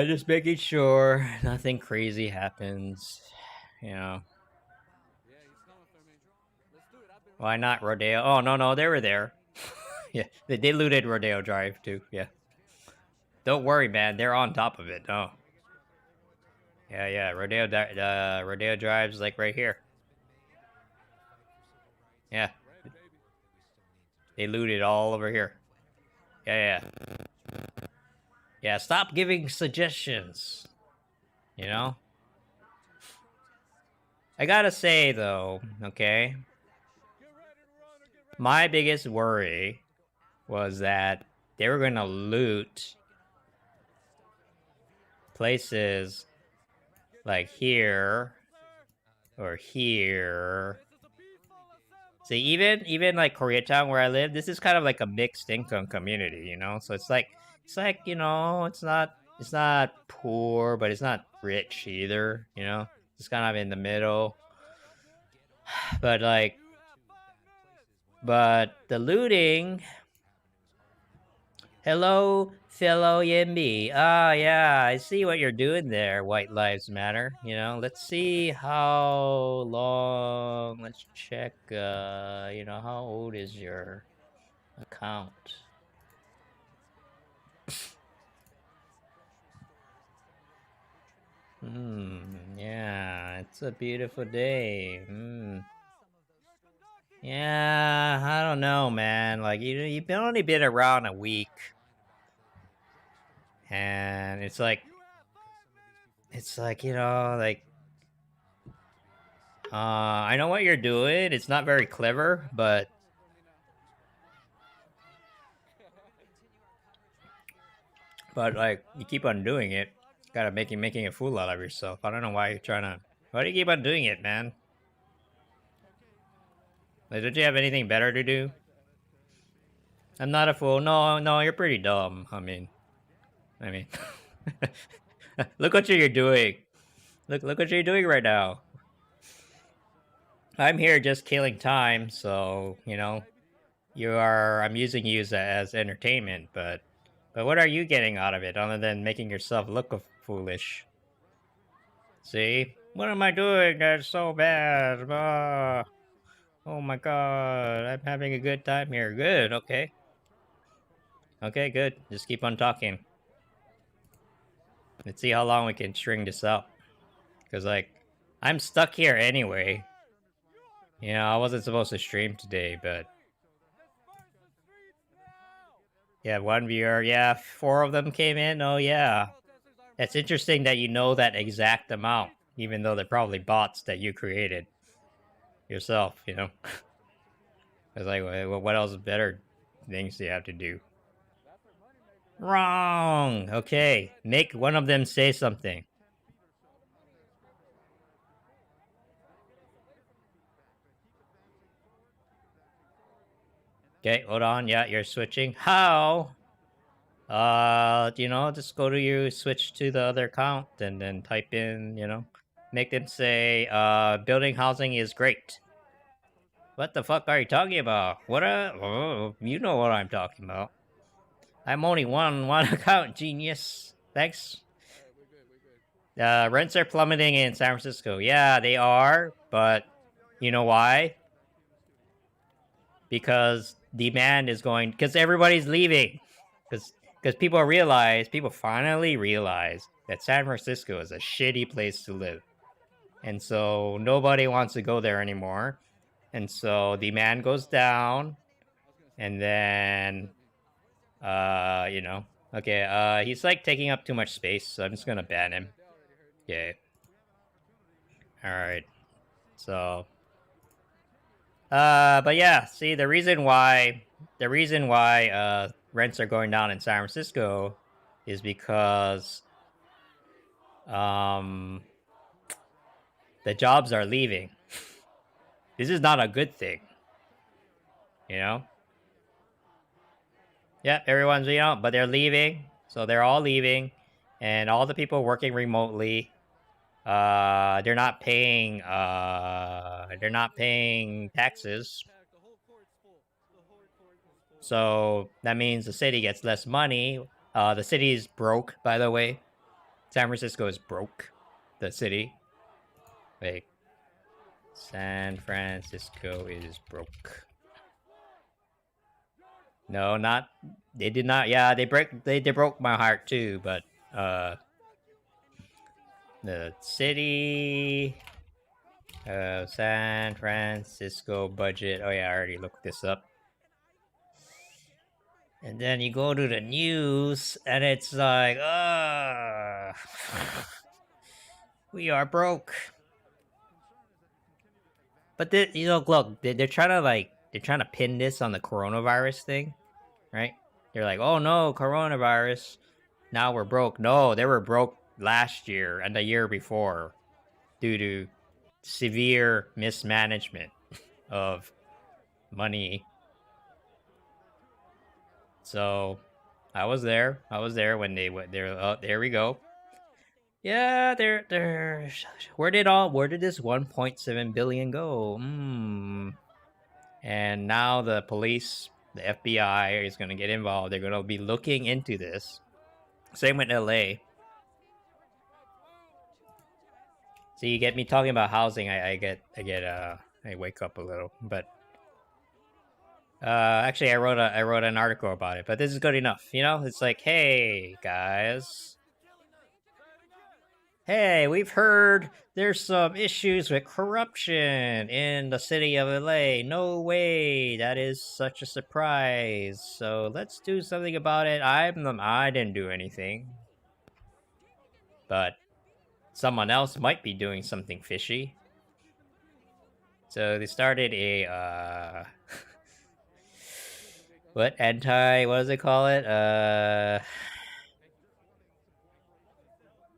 Just making sure nothing crazy happens, you know. Why not Rodeo? Oh, no, they were there. Yeah, they looted Rodeo Drive, too, yeah. Don't worry, man, they're on top of it, no. Yeah, Rodeo Drive's like right here. Yeah. They looted all over here. Yeah. Yeah, stop giving suggestions. You know? I gotta say, though, okay? My biggest worry was that they were gonna loot places like here or here. See, even like Koreatown where I live, this is kind of like a mixed income community, you know? So it's like, you know, it's not poor, but it's not rich either, you know? It's kind of in the middle. But like, but the looting. Hello, fellow YIMBY. Ah, yeah, I see what you're doing there, White Lives Matter. You know, let's see how long, let's check, you know, how old is your account? Yeah, it's a beautiful day. Yeah, I don't know, man. Like, you've only been around a week. And it's like, you know, like, I know what you're doing. It's not very clever, but like, you keep on doing it. Gotta making a fool out of yourself. I don't know why you're trying to. Why do you keep on doing it, man? Like, don't you have anything better to do? I'm not a fool. No, you're pretty dumb. I mean, look what you're doing. Look what you're doing right now. I'm here just killing time, so you know, I'm using you as entertainment, but what are you getting out of it other than making yourself look foolish? See? What am I doing? That's so bad. Oh my god, I'm having a good time here. Good, okay. Okay, good. Just keep on talking. Let's see how long we can string this out. Because, like, I'm stuck here anyway. You know, I wasn't supposed to stream today, but... Yeah, 1 viewer. Yeah, 4 of them came in. Oh, yeah. It's interesting that you know that exact amount, even though they're probably bots that you created yourself, you know? It's like, well, what else better things do you have to do? Wrong! Okay, make one of them say something. Okay, hold on. Yeah, you're switching. How? You know, just go to you, switch to the other account, and then type in, you know, make them say, building housing is great. What the fuck are you talking about? Oh, you know what I'm talking about. I'm only one account, genius. Thanks. Rents are plummeting in San Francisco. Yeah, they are, but you know why? Because demand is going, because everybody's leaving. Because people finally realize that San Francisco is a shitty place to live. And so nobody wants to go there anymore. And so demand goes down. And then, you know, Okay, he's like taking up too much space, so I'm just gonna ban him. Yeah. Alright. So but yeah, see the reason why rents are going down in San Francisco is because the jobs are leaving. This is not a good thing. You know? Yeah, everyone's, but they're leaving. So they're all leaving. And all the people working remotely, they're not paying taxes. So that means the city gets less money. The city is broke, by the way. San Francisco is broke. The city. Wait. San Francisco is broke. No, not. They did not. Yeah, they broke my heart too. But the city of San Francisco budget. Oh yeah, I already looked this up. And then you go to the news, and it's like, we are broke. But look, they're trying to pin this on the coronavirus thing, right? They're like, oh no, coronavirus. Now we're broke. No, they were broke last year and the year before due to severe mismanagement of money. So I was there when they went there. Oh, there we go. Yeah, they're where did this 1.7 billion go? And now the police, the FBI is going to get involved. They're going to be looking into this. Same with LA. So you get me talking about housing, I wake up a little. But actually I wrote an article about it, but this is good enough. It's like, hey guys, hey, we've heard there's some issues with corruption in the city of LA. No way, that is such a surprise. So let's do something about it. I didn't do anything, but someone else might be doing something fishy. So they started a what does it call it?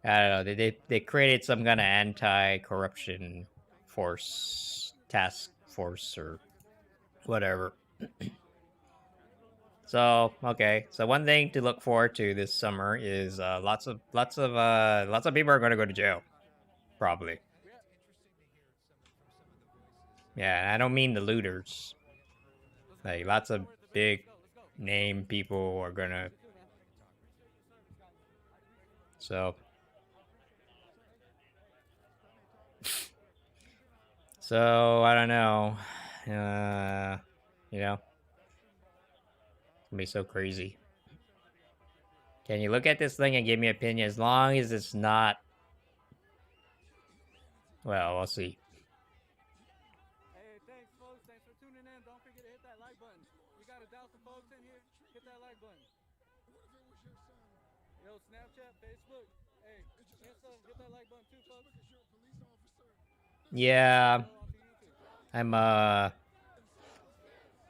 I don't know. They created some kind of anti-corruption task force or whatever. So okay. So one thing to look forward to this summer is lots of people are going to go to jail, probably. Yeah, I don't mean the looters. Like lots of big name people are gonna. So I don't know. It's gonna be so crazy. Can you look at this thing and give me an opinion? As long as it's not. Well, we'll see. Hey, thanks, folks. Thanks for tuning in. Don't forget to hit that like button. We got 1,000 folks in here. Hit that like button. Yo, Snapchat, Facebook. Hey, Insta, hit that like button too, folks. Yeah.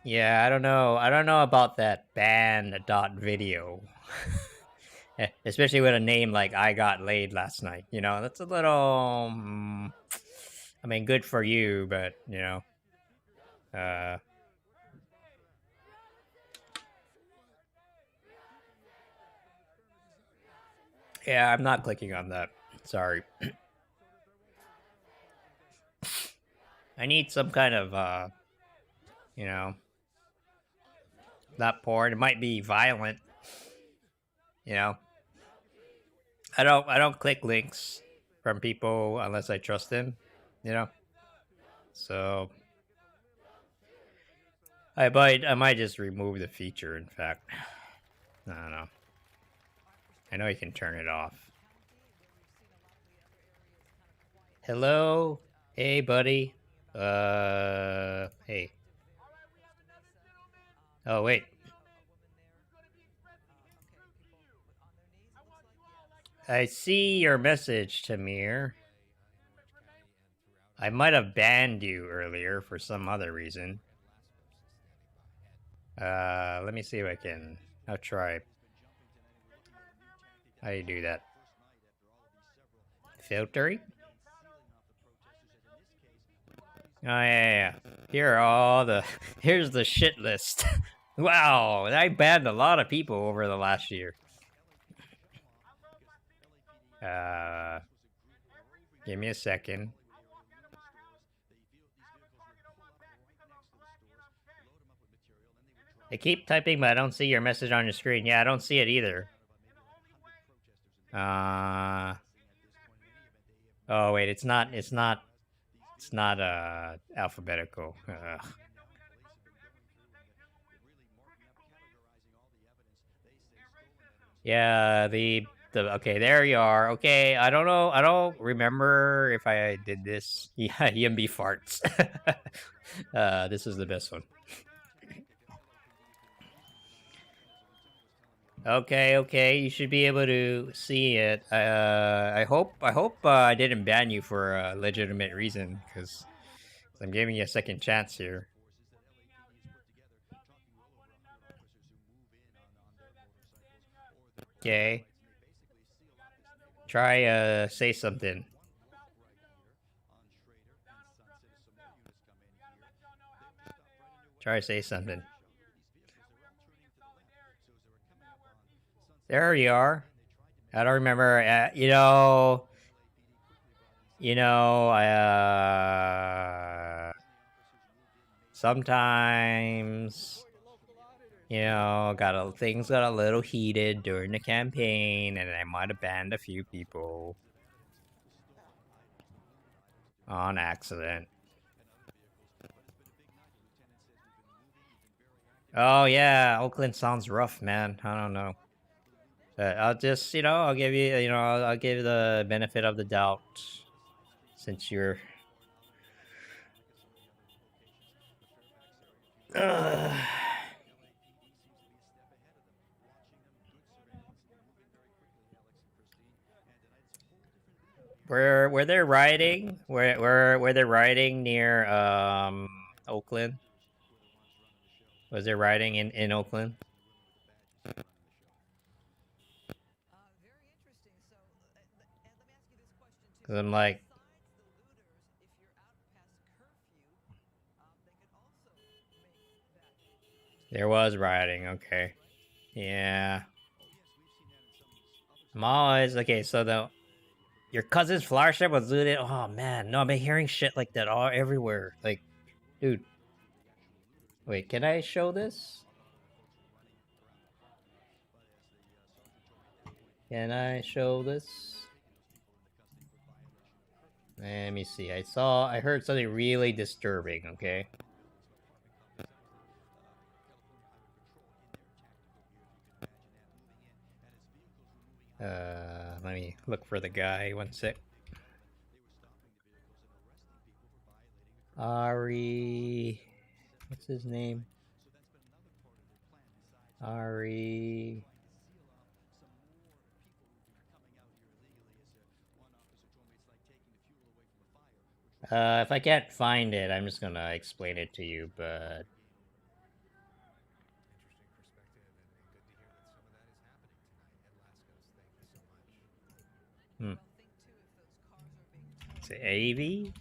Yeah, I don't know about that ban.video. Especially with a name like I got laid last night. That's a little I mean, good for you, but yeah, I'm not clicking on that. Sorry. I need some kind of not porn. It might be violent. I don't click links from people unless I trust them. So I might just remove the feature. In fact, I don't know. I know you can turn it off. Hello, hey buddy. Hey. Oh wait. I see your message, Tamir. I might have banned you earlier for some other reason. Let me see if I can. I'll try. How do you do that? Filtering? Oh, yeah. Here are all the... Here's the shit list. Wow, I banned a lot of people over the last year. Give me a second. I keep typing, but I don't see your message on your screen. Yeah, I don't see it either. Oh, wait, it's not alphabetical. Ugh. Yeah, okay, there you are. Okay, I don't remember if I did this. Yeah, YIMBY farts. This is the best one. Okay, you should be able to see it. I hope I didn't ban you for a legitimate reason, because I'm giving you a second chance here. Okay. Try, say something. Try to say something. There you are. I don't remember, sometimes, things got a little heated during the campaign, and I might have banned a few people on accident. Oh yeah, Oakland sounds rough, man. I don't know. But I'll just, I'll give you, I'll give you the benefit of the doubt, since you're... Were they rioting? Were they rioting near Oakland? Was there rioting in Oakland? Cause I'm like, there was rioting. Okay, yeah. I'm always okay. So your cousin's flower shop was looted. Oh man, no, I've been hearing shit like that all everywhere. Like, dude. Wait, can I show this? Can I show this? Let me see. I heard something really disturbing, okay? Let me look for the guy. One sec. Ari... What's his name? Ari... if I can't find it, I'm just gonna explain it to you, but... Is it Avi?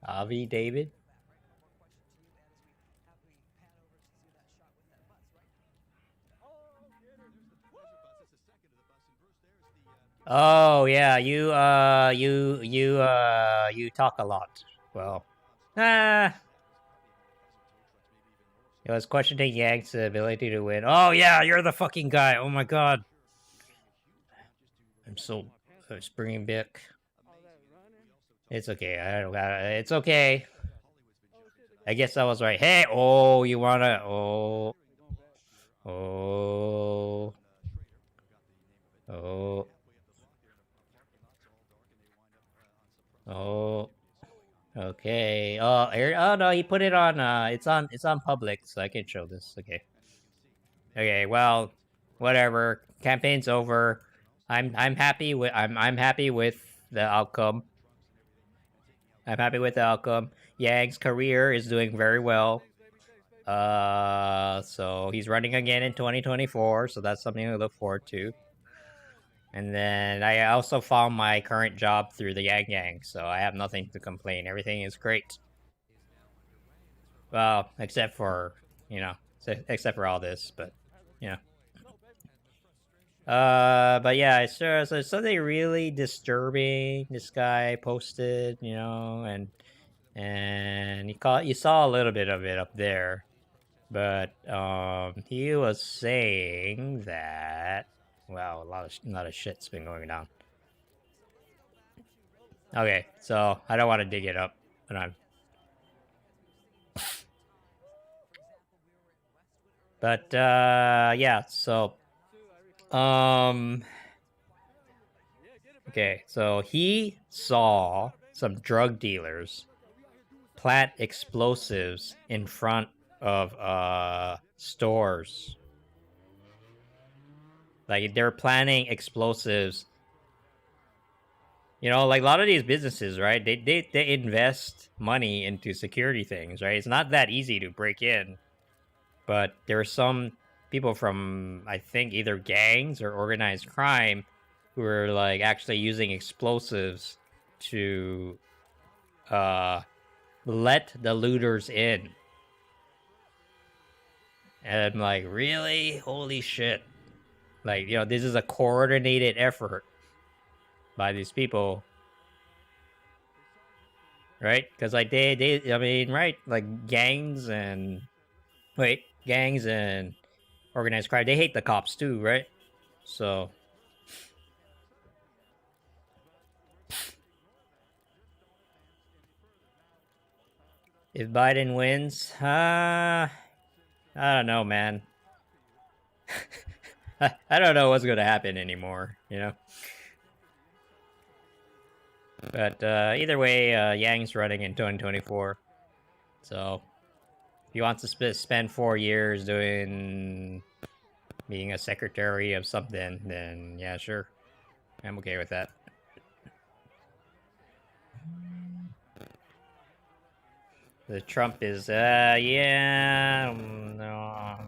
Avi David? Oh yeah, you talk a lot. Well, I was questioning Yang's ability to win. Oh yeah, you're the fucking guy. Oh my god, I'm so springing back. It's okay. It's okay. I guess I was right. Hey, oh, you wanna? Oh. Okay. Oh, here. Oh no, he put it on. It's on public, so I can show this. Okay. Okay. Well, whatever. Campaign's over. I'm happy with I'm happy with the outcome. I'm happy with the outcome. Yang's career is doing very well. So he's running again in 2024, so that's something to look forward to. And then I also found my current job through the Yang Yang, so I have nothing to complain. Everything is great. Well, except for, you know, except for all this, but, you know. But yeah, it's so something really disturbing this guy posted, you know, and you saw a little bit of it up there. But he was saying that, well, a lot of shit's been going down. Okay, so I don't want to dig it up, but I'm. But yeah, so okay, so he saw some drug dealers plant explosives in front of stores. Like they're planning explosives. You know, like a lot of these businesses, right? They invest money into security things, right? It's not that easy to break in. But there are some people from, I think, either gangs or organized crime who are like actually using explosives to let the looters in. And I'm like, really? Holy shit. Like, you know, this is a coordinated effort by these people. Right? Because like they I mean, right, like gangs and organized crime, they hate the cops too, right? So if Biden wins, I don't know, man. I don't know what's gonna happen anymore, you know. But either way, Yang's running in 2024, so if he wants to spend 4 years doing being a secretary of something, then yeah, sure, I'm okay with that. The Trump is, yeah, no.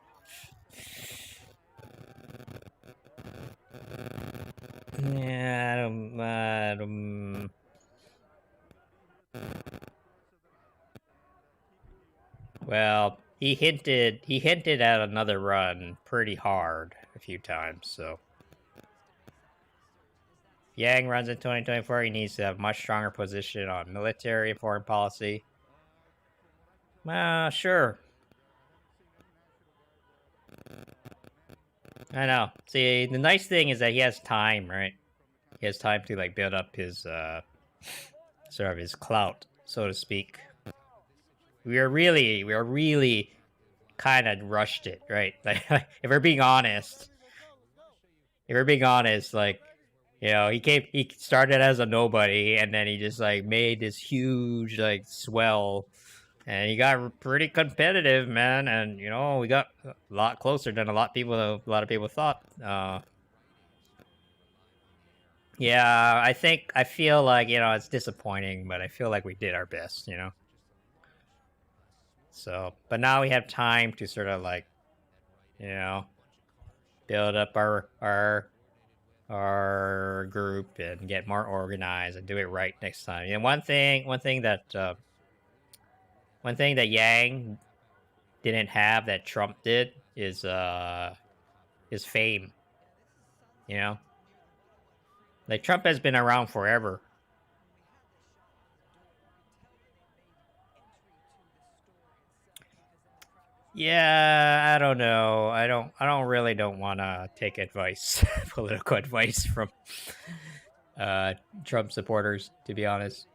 Yeah, well, he hinted at another run pretty hard a few times, so. Yang runs in 2024, he needs to have a much stronger position on military and foreign policy. Sure. I know. See, the nice thing is that he has time, right? He has time to like build up his sort of his clout, so to speak. We are really kind of rushed it, right? Like, if we're being honest, like, you know, he started as a nobody, and then he just like made this huge like swell, and he got pretty competitive, man. And you know, we got a lot closer than a lot of people thought. Yeah, I feel like, you know, it's disappointing, but I feel like we did our best, you know. So, but now we have time to sort of like, you know, build up our group and get more organized and do it right next time. And one thing that Yang didn't have that Trump did is fame. You know, like Trump has been around forever. Yeah, I don't know. I don't want to take advice, political advice from Trump supporters, to be honest.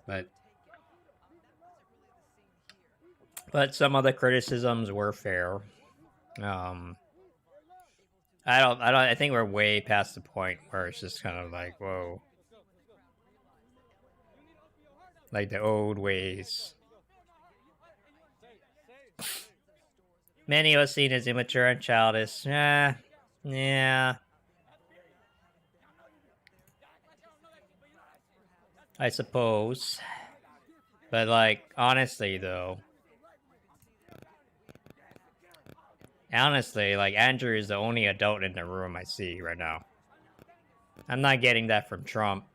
But some of the criticisms were fair. I think we're way past the point where it's just kind of like, whoa. Like the old ways. Many of us seen as immature and childish. Yeah. I suppose. But like, honestly though, like Andrew is the only adult in the room I see right now. I'm not getting that from Trump.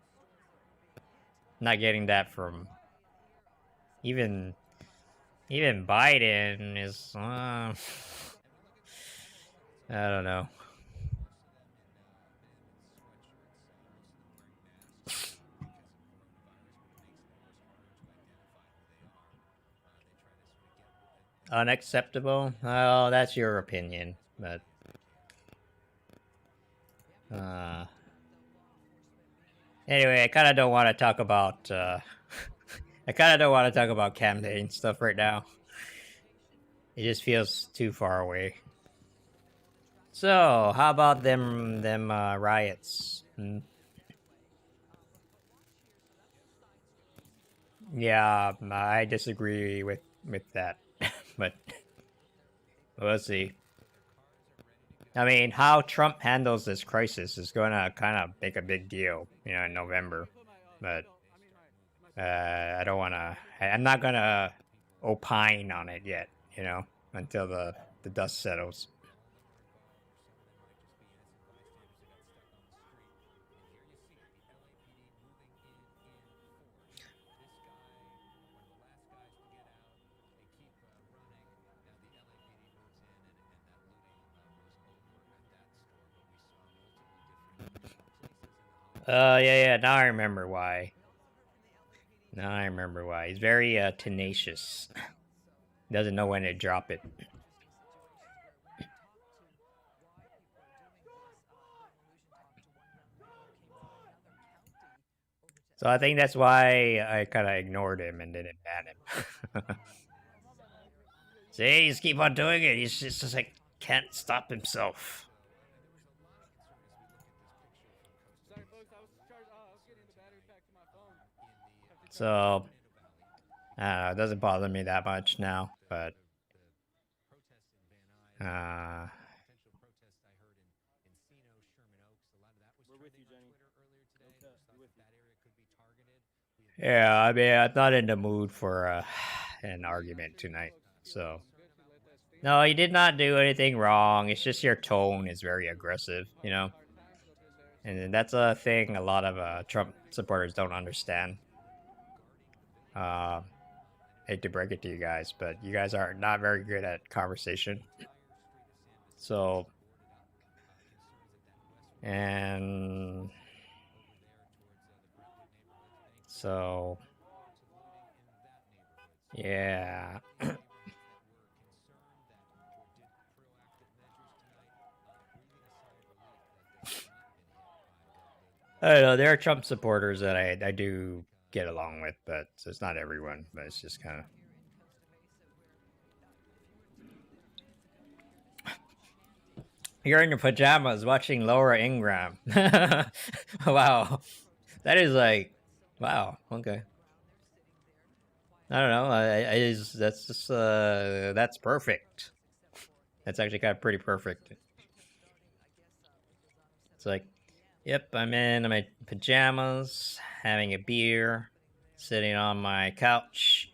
Not getting that from even Biden is I don't know. Unacceptable? Oh, that's your opinion, but anyway, I kind of don't want to talk about I kind of don't want to talk about campaign stuff right now. It just feels too far away. So, how about them riots? Yeah, I disagree with that, but we'll see. I mean, how Trump handles this crisis is going to kind of make a big deal, you know, in November. But I don't want to. I'm not gonna opine on it yet, you know, until the dust settles. Yeah, now I remember why. Now I remember why. He's very tenacious. Doesn't know when to drop it. So I think that's why I kind of ignored him and didn't ban him. See, he's keep on doing it. He's just like can't stop himself. So, I don't know, it doesn't bother me that much now, but yeah, I mean, I'm not in the mood for an argument tonight, so. No, you did not do anything wrong. It's just your tone is very aggressive, you know? And that's a thing a lot of Trump supporters don't understand. Hate to break it to you guys, but you guys are not very good at conversation. So, and so, yeah. I don't know, there are Trump supporters that I do get along with, but so it's not everyone, but it's just kind of. You're in your pajamas watching Laura Ingraham. Wow. That is like, wow, okay. I don't know, that's just, that's perfect. That's actually kind of pretty perfect. It's like, yep, I'm in my pajamas, having a beer, sitting on my couch,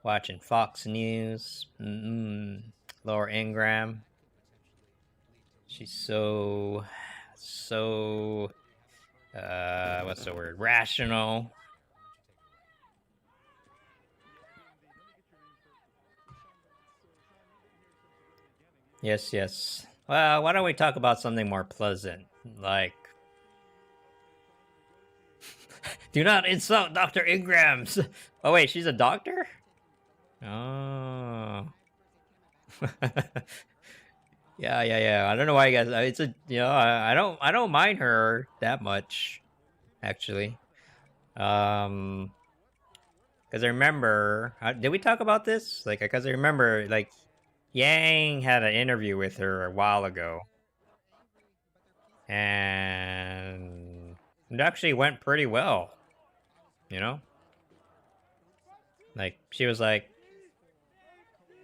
watching Fox News. Laura Ingraham. She's so, what's the word? Rational. Yes. Well, why don't we talk about something more pleasant? Like, do not insult Dr. Ingrams. Oh, wait, she's a doctor? Oh. Yeah. I don't know why you guys. It's a, you know, I don't mind her that much, actually. Because I remember, did we talk about this? Like, because I remember, like, Yang had an interview with her a while ago, and it actually went pretty well. You know, like she was like,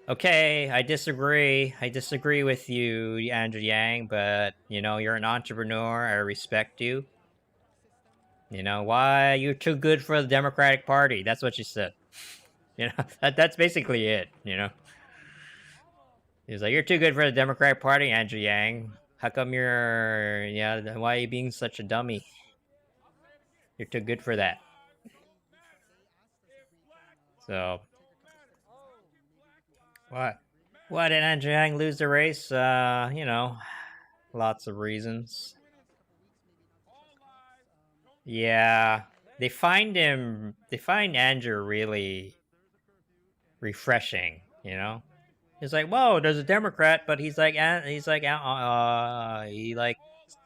"Okay, I disagree with you, Andrew Yang, but you know, you're an entrepreneur. I respect you. You know, why you're too good for the Democratic Party? That's what she said. You know, that's basically it. You know, he's like, you're too good for the Democratic Party, Andrew Yang. How come you're, yeah? Why are you being such a dummy? You're too good for that. So, what? Why did Andrew Yang lose the race? You know, lots of reasons. Yeah, they find Andrew really refreshing. You know, he's like, whoa, there's a Democrat, but he like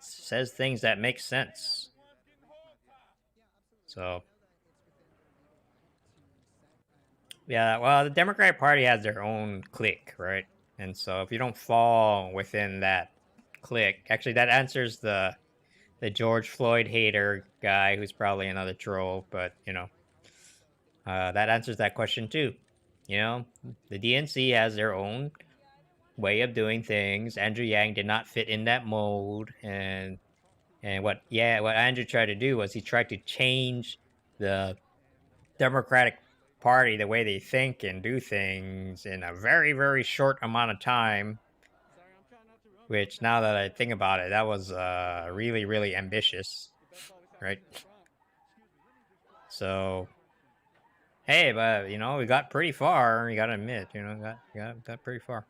says things that make sense. So, yeah, well, the Democratic Party has their own clique, right? And so if you don't fall within that clique, actually that answers the George Floyd hater guy who's probably another troll, but you know, that answers that question too. You know, the DNC has their own way of doing things. Andrew Yang did not fit in that mold, and what Andrew tried to do was he tried to change the Democratic Party, the way they think and do things in a very, very short amount of time. Which, now that I think about it, that was really, really ambitious, right? So, hey, but you know, we got pretty far. You gotta admit, you know, got pretty far.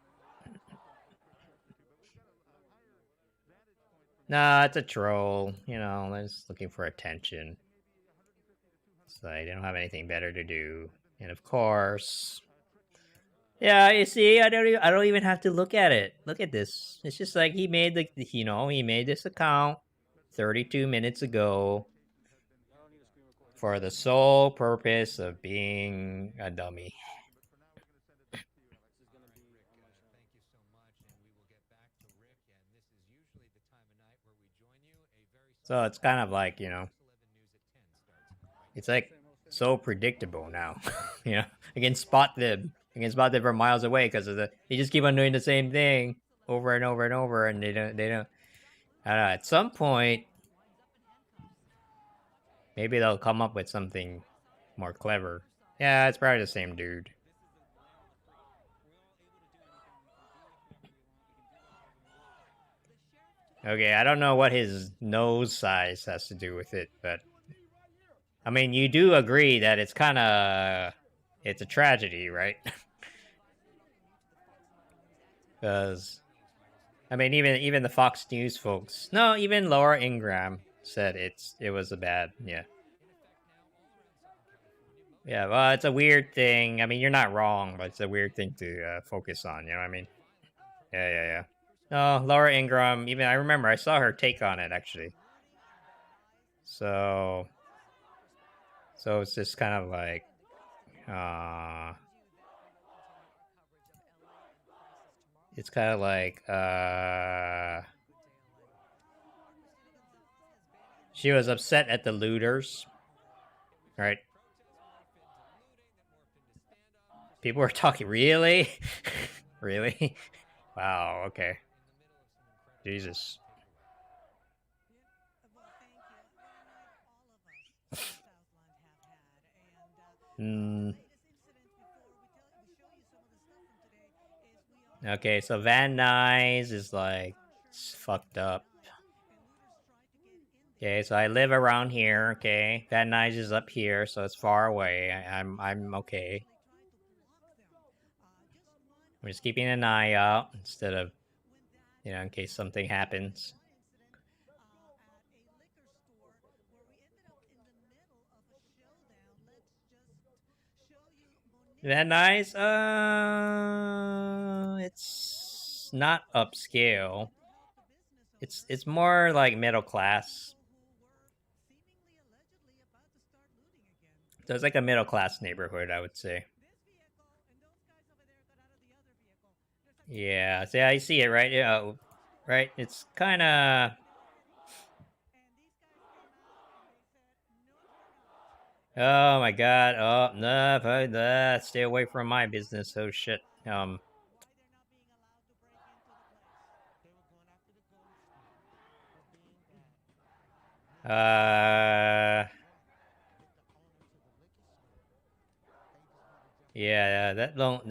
Nah, it's a troll. You know, they're just looking for attention. So they don't have anything better to do, and of course, yeah, you see, I don't even have to look at it. Look at this. It's just like he made he made this account 32 minutes ago for the sole purpose of being a dummy. So it's kind of like, you know, it's like so predictable now. You know, I can spot them from miles away because of they just keep on doing the same thing over and over and over, and they don't. I don't know. At some point, maybe they'll come up with something more clever. Yeah, it's probably the same dude. Okay, I don't know what his nose size has to do with it, but I mean, you do agree that it's a tragedy, right? Because I mean, even the Fox News folks, no, even Laura Ingraham said it was a bad, yeah. Yeah, well, it's a weird thing. I mean, you're not wrong, but it's a weird thing to focus on. You know what I mean? Yeah. No, Laura Ingraham. Even I remember I saw her take on it actually. So it's just kind of like, it's kind of like, she was upset at the looters, right? People were talking, really? Really? Wow, okay. Jesus. Okay, so Van Nuys is like fucked up. Okay, so I live around here. Okay, Van Nuys is up here, so it's far away. I'm okay. I'm just keeping an eye out instead of, you know, in case something happens. Van Nuys, it's not upscale. It's more like middle class. So it's like a middle class neighborhood, I would say. Yeah, see, I see it, right? Yeah, right. It's kind of. Oh my god. Oh no, stay away from my business. Oh shit. Yeah, that don't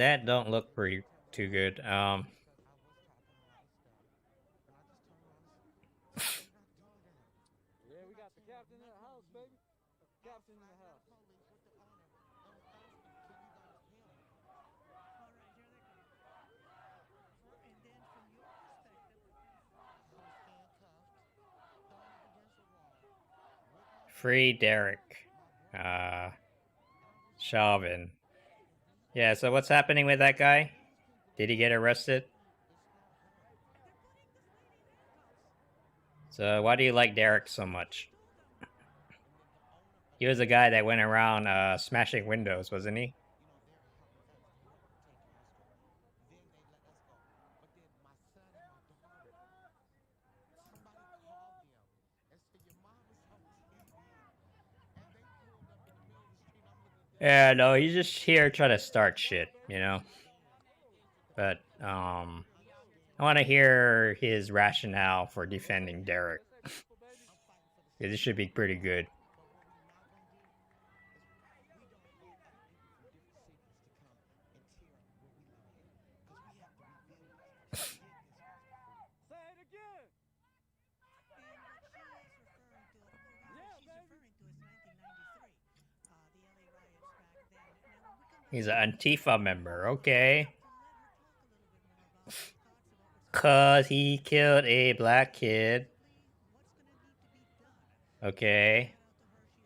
look pretty too good. Yeah, we got the captain in the house, baby. Captain in the house. Free Derek. Chauvin. Yeah, so what's happening with that guy? Did he get arrested? So why do you like Derek so much? He was a guy that went around smashing windows, wasn't he? Yeah, no, he's just here trying to start shit, you know? But, I want to hear his rationale for defending Derek. Yeah, this should be pretty good. He's an Antifa member, okay. 'Cause he killed a black kid. Okay.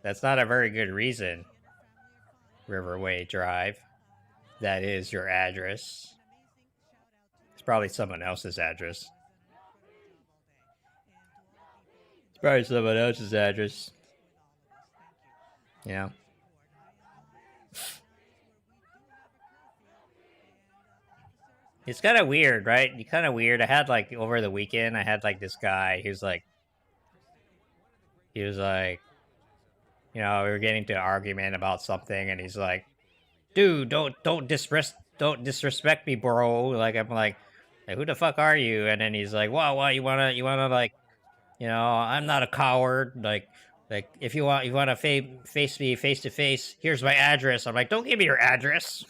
That's not a very good reason. Riverway Drive. That is your address. It's probably someone else's address. It's probably someone else's address. Yeah. It's kind of weird, right? It's kind of weird. I had like over the weekend, I had like this guy who's like, he was like, you know, we were getting to an argument about something, and he's like, "Dude, don't disrespect me, bro." Like I'm like, "Who the fuck are you?" And then he's like, "Wow, you wanna like, you know, I'm not a coward. Like if you wanna face me face to face, here's my address." I'm like, "Don't give me your address.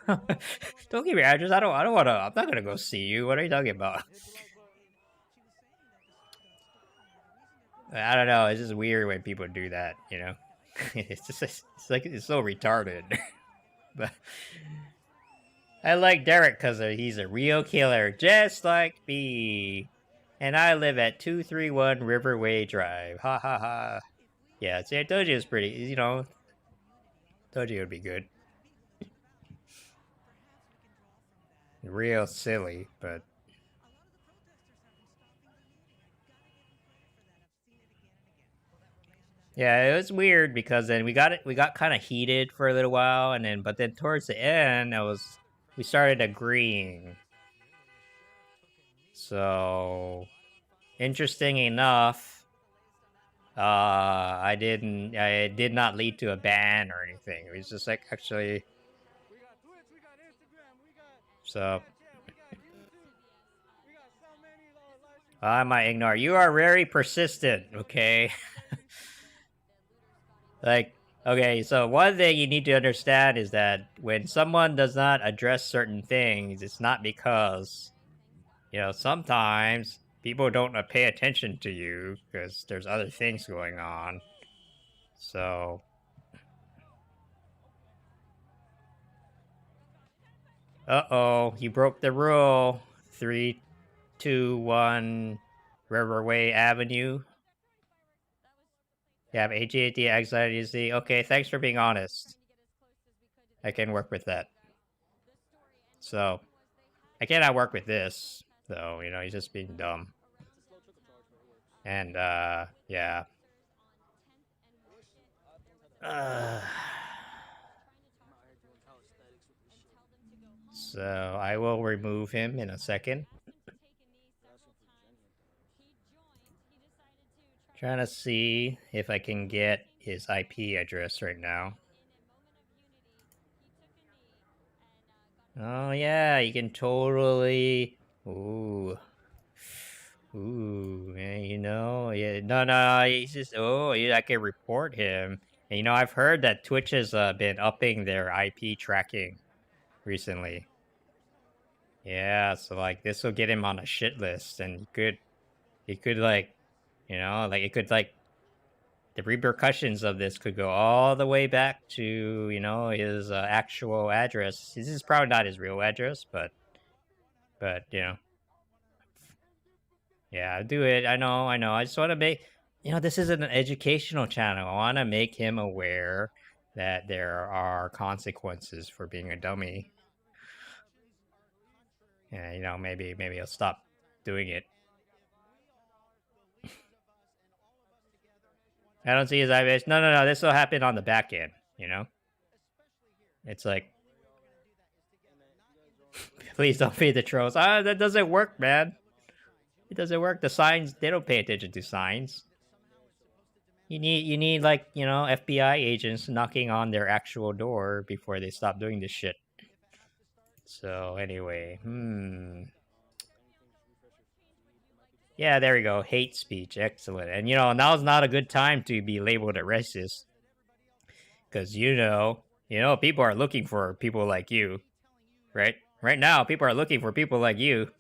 Don't give me your address. I don't wanna. I'm not gonna go see you. What are you talking about?" I don't know. It's just weird when people do that, you know. it's like it's so retarded. But I like Derek because he's a real killer, just like me. And I live at 231 Riverway Drive. Ha ha ha. Yeah, see, I told you it was pretty, you know. Told you it would be good. Real silly, but. Yeah, it was weird because then we got kind of heated for a little while, and but then towards the end, we started agreeing. So, interesting enough, I did not lead to a ban or anything. It was just like actually. So. I might ignore. You are very persistent, okay? Like, okay, so one thing you need to understand is that when someone does not address certain things, it's not because, you know, sometimes people don't pay attention to you because there's other things going on. So. Uh-oh, you broke the rule. 321 Riverway Avenue. You have ADHD, anxiety. Okay, thanks for being honest. I can work with that. So, I cannot work with this, though. You know, he's just being dumb. And, yeah. So, I will remove him in a second. Trying to see if I can get his IP address right now. Oh yeah, you can totally. Ooh, man, you know, yeah, no, he's just. Oh, yeah, I can report him. And, you know, I've heard that Twitch has been upping their IP tracking. recently. Yeah, so like this will get him on a shit list, and he could like, you know, like it could like the repercussions of this could go all the way back to, you know, his actual address. This is probably not his real address, but you know, yeah, do it. I know. I just want to make, you know, this is an educational channel. I want to make him aware that there are consequences for being a dummy. Yeah, you know, maybe he'll stop doing it. I don't see his IBS. No. This will happen on the back end, you know? It's like, please don't feed the trolls. That doesn't work, man. It doesn't work. The signs, they don't pay attention to signs. You need like, you know, FBI agents knocking on their actual door before they stop doing this shit. So anyway, yeah, there we go. Hate speech, excellent. And you know, now's not a good time to be labeled a racist, because you know, people are looking for people like you, right? Right now, people are looking for people like you.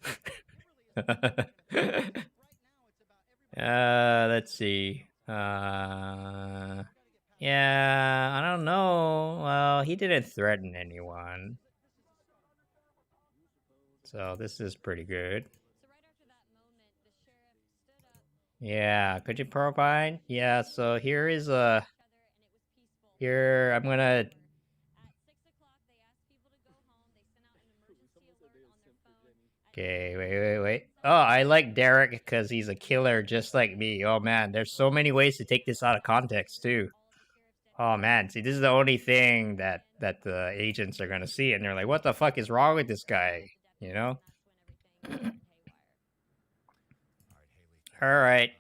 Let's see. Yeah, I don't know. Well, he didn't threaten anyone. So this is pretty good. Yeah, could you provide? Yeah, so here is a... Here, I'm gonna... Okay, wait. Oh, I like Derek because he's a killer just like me. Oh man, there's so many ways to take this out of context too. Oh man, see, this is the only thing that the agents are gonna see, and they're like, "What the fuck is wrong with this guy?" You know. All right.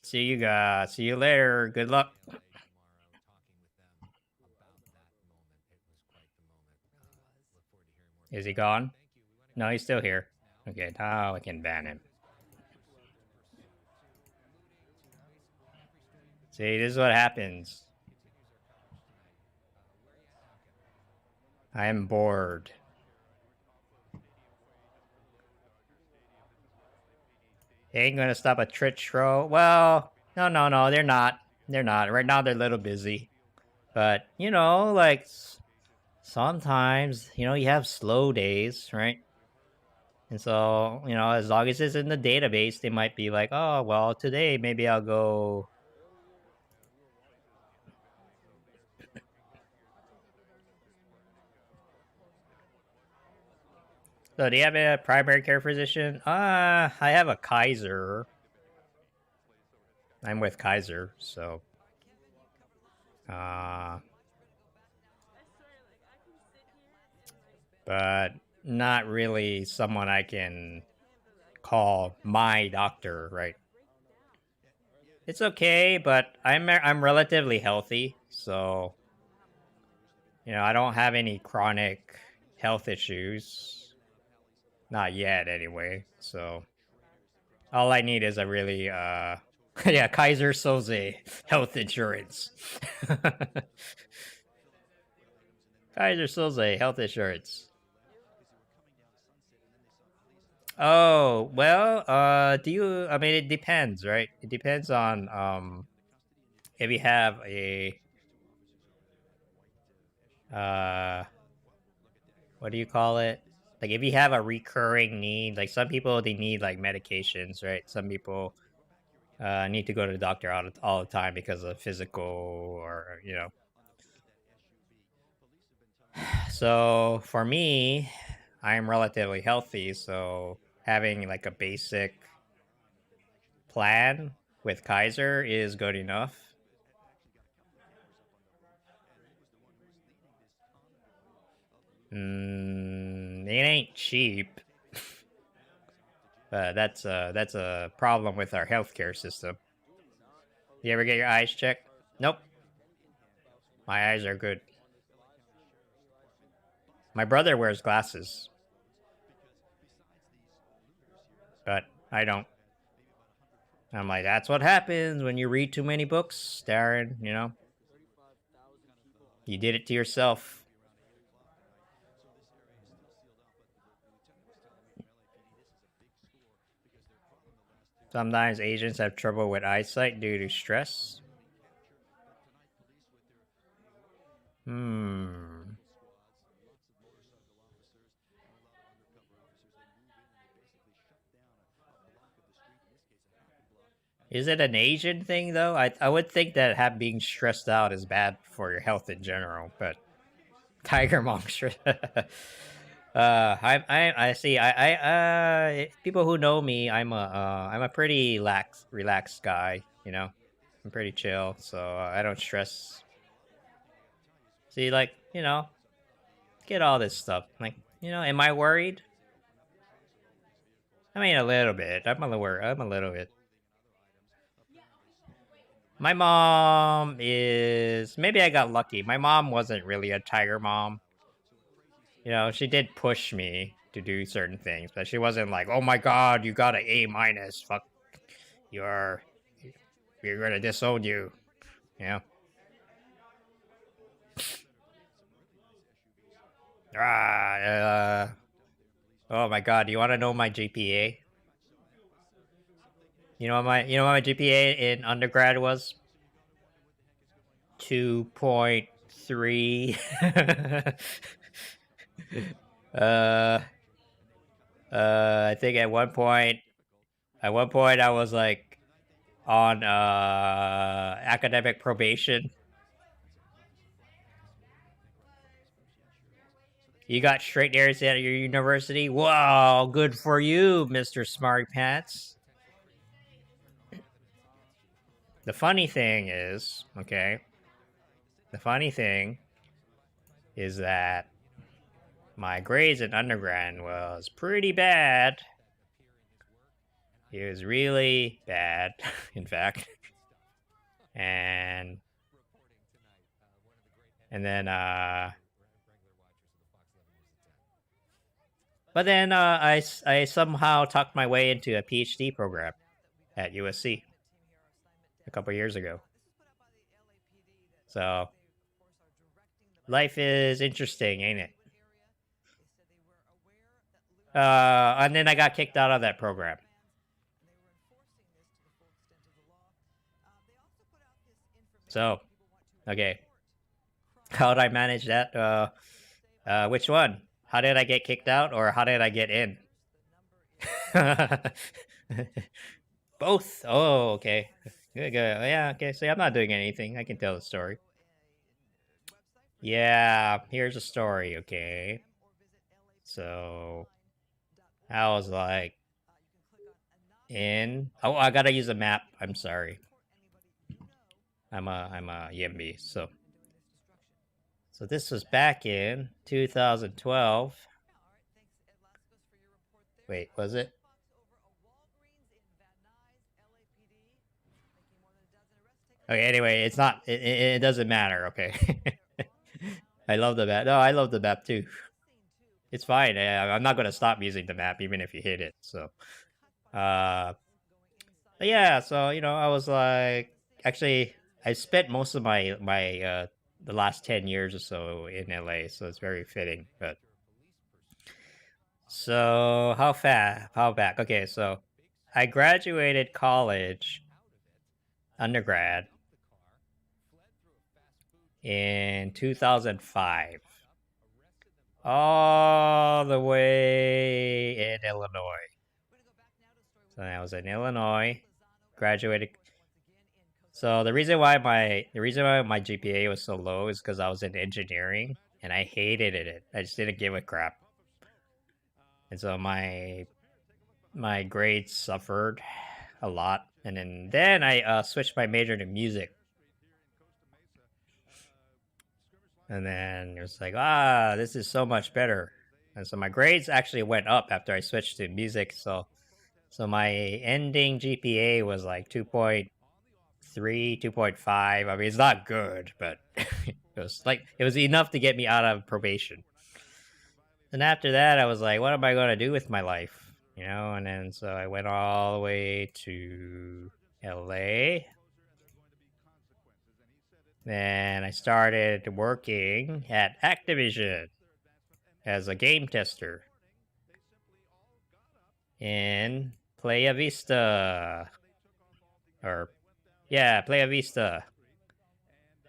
See you guys. See you later. Good luck. Is he gone? No, he's still here. Okay, now I can ban him. See, this is what happens. I am bored. They ain't gonna stop a Twitch troll. Well, no, they're not. They're not. Right now, they're a little busy. But, you know, like, sometimes, you know, you have slow days, right? And so, you know, as long as it's in the database, they might be like, oh, well, today maybe I'll go... So, do you have a primary care physician? I have a Kaiser. I'm with Kaiser, so... but not really someone I can call my doctor, right? It's okay, but I'm relatively healthy, so you know, I don't have any chronic health issues. Not yet, anyway. So all I need is a really yeah, Kaiser Soze health insurance. Kaiser Soze health insurance. Oh, well, do you, I mean, it depends, right? It depends on, if you have a, what do you call it? Like, if you have a recurring need, like, some people, they need, like, medications, right? Some people, need to go to the doctor all the time because of physical or, you know. So, for me, I'm relatively healthy, so having like a basic plan with Kaiser is good enough. It ain't cheap, but that's a problem with our healthcare system. You ever get your eyes checked? Nope. My eyes are good. My brother wears glasses, but I don't. I'm like, that's what happens when you read too many books, Darren, you know? You did it to yourself. Sometimes agents have trouble with eyesight due to stress. Is it an Asian thing though? I would think that being stressed out is bad for your health in general, but Tiger Monster. I see. People who know me, I'm a pretty relaxed guy. You know, I'm pretty chill, so I don't stress. See, like, you know, get all this stuff. Like, you know, am I worried? I mean, a little bit. I'm a little bit. My mom is... Maybe I got lucky. My mom wasn't really a tiger mom. You know, she did push me to do certain things, but she wasn't like, oh my god, you got an A-. Fuck. We're gonna disown you. You know? Oh my god, do you want to know my GPA? You know what my GPA in undergrad was? 2.3. I think at one point I was like on academic probation. You got straight A's at your university? Wow, good for you, Mr. Smart Pants. The funny thing is, okay, that my grades in undergrad was pretty bad. It was really bad, in fact. And then, but then I somehow talked my way into a PhD program at USC a couple years ago. So, life is interesting, ain't it? And then I got kicked out of that program. So, okay. How did I manage that? Which one? How did I get kicked out, or how did I get in? Both. Oh, okay. Good. Yeah, okay. See, I'm not doing anything. I can tell the story. Yeah, here's a story, okay? So, I was like, oh, I gotta use a map. I'm sorry. I'm a YIMBY, so this was back in 2012. Wait, was it? Okay, anyway, it's not, it doesn't matter, okay? I love the map. No, I love the map too. It's fine. I'm not gonna stop using the map even if you hit it, so. But yeah, so, you know, I was like, actually, I spent most of my the last 10 years or so in LA, so it's very fitting. But so how back? Okay, so I graduated college, undergrad, in 2005, all the way in Illinois. So I was in Illinois, graduated. So the reason why my GPA was so low is because I was in engineering and I hated it. I just didn't give a crap, and so my grades suffered a lot. And then I switched my major to music, and then it was like, this is so much better. And so my grades actually went up after I switched to music. So my ending GPA was like 2.3, 2.5. I mean, it's not good, but it was enough to get me out of probation. And after that, I was like, what am I going to do with my life? You know, and then so I went all the way to LA. Then I started working at Activision as a game tester in Playa Vista. Or, yeah, Playa Vista.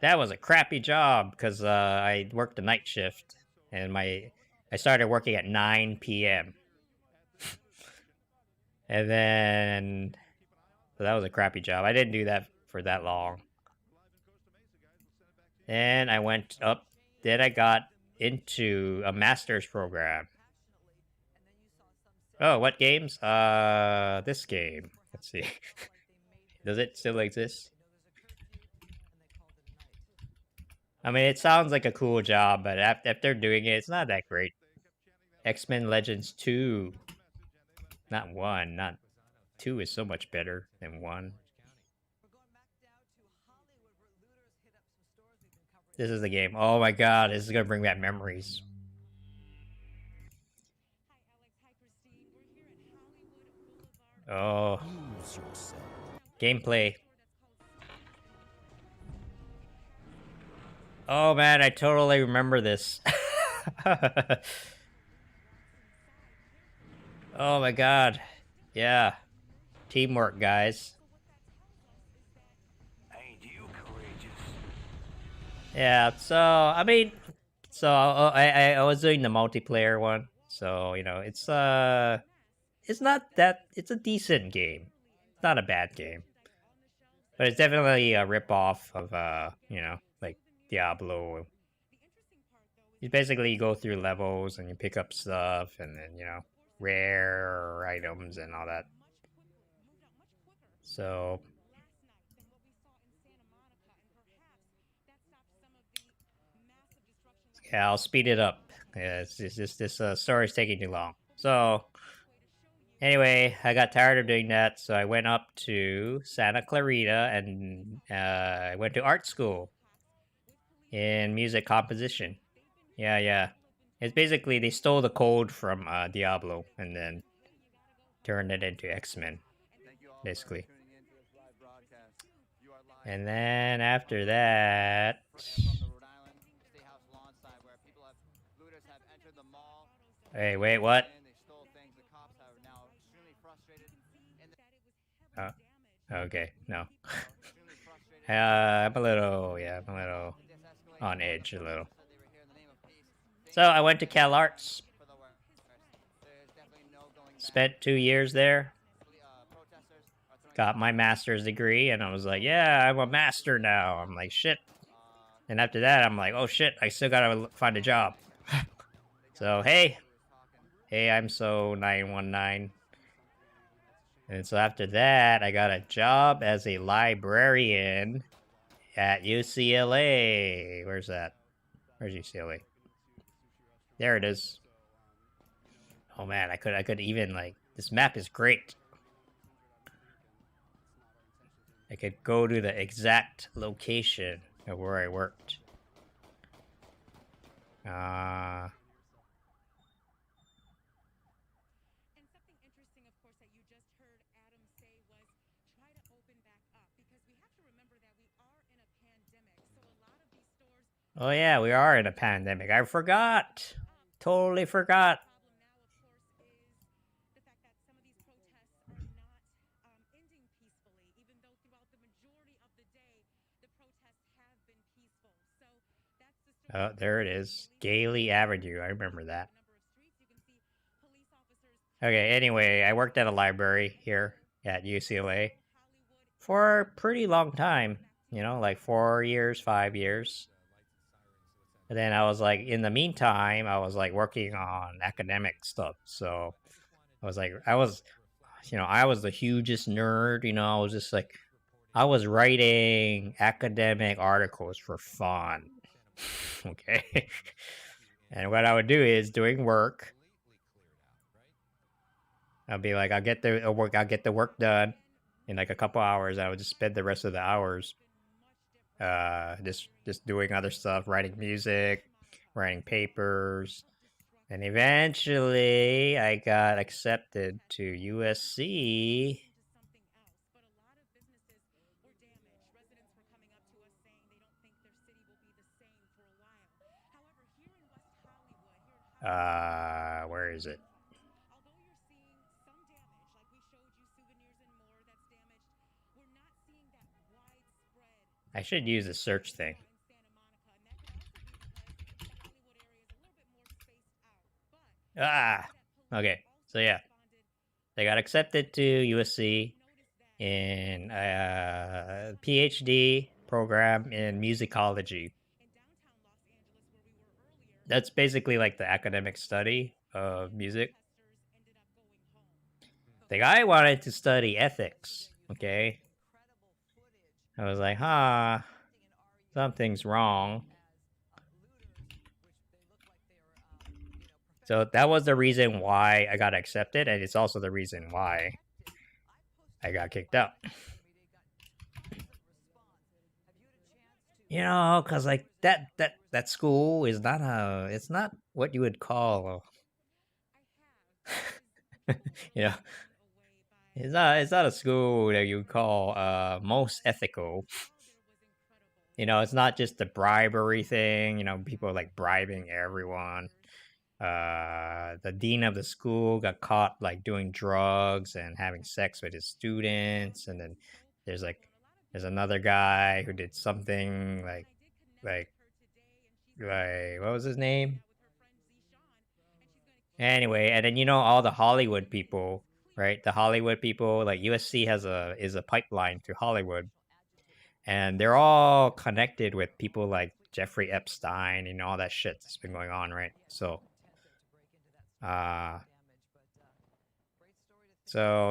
That was a crappy job because I worked the night shift, and I started working at 9 p.m. And then, so that was a crappy job. I didn't do that for that long. And I went up. Then I got into a master's program. Oh, what games? This game. Let's see. Does it still exist? I mean, it sounds like a cool job, but after doing it, it's not that great. X-Men Legends 2. Not 1, not 2 is so much better than 1. This is the game. Oh my god, this is gonna bring back memories. Oh. Gameplay. Oh man, I totally remember this. Oh my god. Yeah. Teamwork, guys. Yeah, so, I mean, so I was doing the multiplayer one. So, you know, it's not that, it's a decent game. It's not a bad game. But it's definitely a ripoff of, you know, like Diablo. You basically go through levels and you pick up stuff and then, you know, rare items and all that. So, yeah, I'll speed it up. Yeah, it's just this story's taking too long. So, anyway, I got tired of doing that, so I went up to Santa Clarita and I went to art school in music composition. Yeah, yeah. It's basically they stole the code from Diablo and then turned it into X-Men, basically. And then after that, hey, wait, what? Okay, no. I'm a little on edge, a little. So I went to Cal Arts. Spent 2 years there. Got my master's degree, and I was like, yeah, I'm a master now. I'm like, shit. And after that, I'm like, oh shit, I still gotta find a job. So, hey, I'm so 919. And so after that, I got a job as a librarian at UCLA. Where's that? Where's UCLA? There it is. Oh man, I could even, like, this map is great. I could go to the exact location of where I worked. Oh yeah, we are in a pandemic. I forgot. Totally forgot. Oh, there it is. Gailey Avenue. I remember that. Okay, anyway, I worked at a library here at UCLA for a pretty long time. You know, like 4 years, 5 years. And then I was like, in the meantime, I was like working on academic stuff. So I was like, I was the hugest nerd. You know, I was just like, I was writing academic articles for fun. Okay. And what I would do is doing work. I'll be like, I'll get the work done in like a couple hours. I would just spend the rest of the hours just doing other stuff, writing music, writing papers. And eventually I got accepted to USC. Where is it? I should use the search thing. Ah, okay. So yeah, they got accepted to USC in a PhD program in musicology. That's basically like the academic study of music. The guy wanted to study ethics, okay? I was like, huh, something's wrong. So that was the reason why I got accepted, and it's also the reason why I got kicked out. You know, cause like that school is not it's not what you would call, you know, it's not a school that you would call most ethical. You know, it's not just the bribery thing. You know, people are like bribing everyone. The dean of the school got caught like doing drugs and having sex with his students, and then there's another guy who did something like what was his name? Anyway, and then you know all the Hollywood people, right? The Hollywood people, like USC is a pipeline to Hollywood, and they're all connected with people like Jeffrey Epstein and all that shit that's been going on, right? So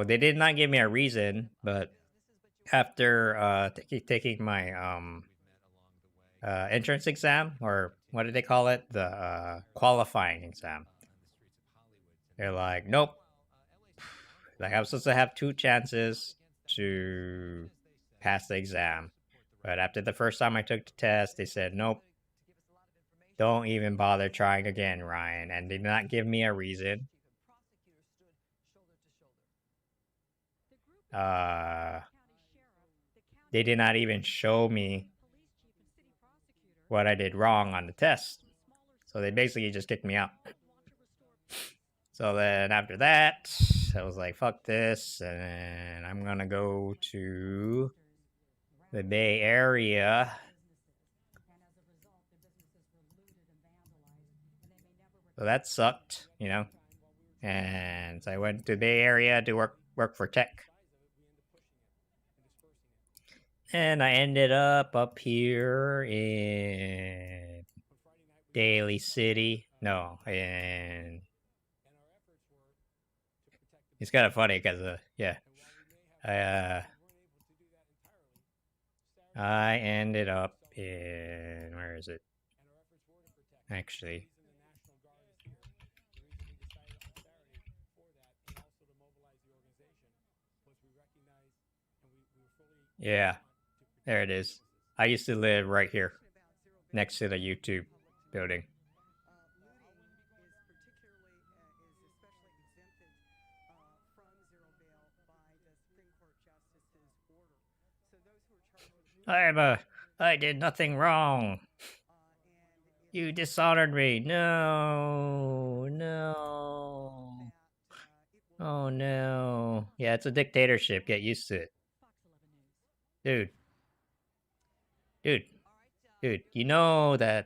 they did not give me a reason, but after taking my entrance exam, or what did they call it? The qualifying exam. They're like, nope. Like, I'm supposed to have 2 chances to pass the exam. But after the first time I took the test, they said, nope. Don't even bother trying again, Ryan. And they did not give me a reason. They did not even show me what I did wrong on the test. So they basically just kicked me out. So then after that, I was like, fuck this, and I'm gonna go to the Bay Area. So that sucked, you know. And so I went to the Bay Area to work for tech. And I ended up here in Daly City. No, in... It's kind of funny because, yeah. I ended up in... Where is it? Actually. Yeah. There it is. I used to live right here, next to the YouTube building. I did nothing wrong. You dishonored me. No. Oh no. Yeah, it's a dictatorship. Get used to it. Dude, you know that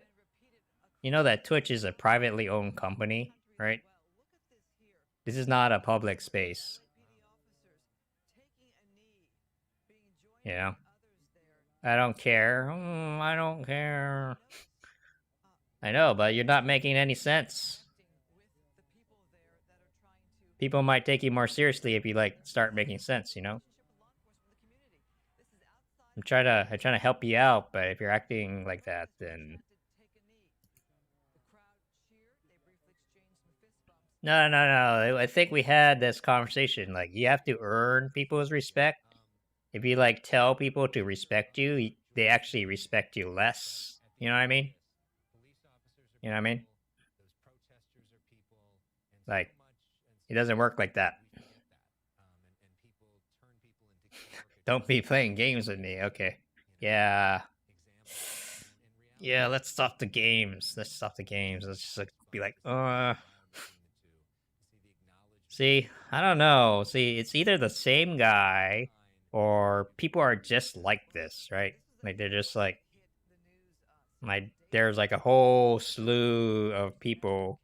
Twitch is a privately owned company, right? This is not a public space. You know? I don't care. I don't care. I know, but you're not making any sense. People might take you more seriously if you like start making sense, you know? I'm trying to help you out, but if you're acting like that, then no. I think we had this conversation. Like, you have to earn people's respect. If you like tell people to respect you, they actually respect you less. You know what I mean? You know what I mean? Like, it doesn't work like that. Don't be playing games with me. Okay. Yeah. Yeah, let's stop the games. Let's just like, be like, See, I don't know. See, it's either the same guy or people are just like this, right? Like they're just like there's like a whole slew of people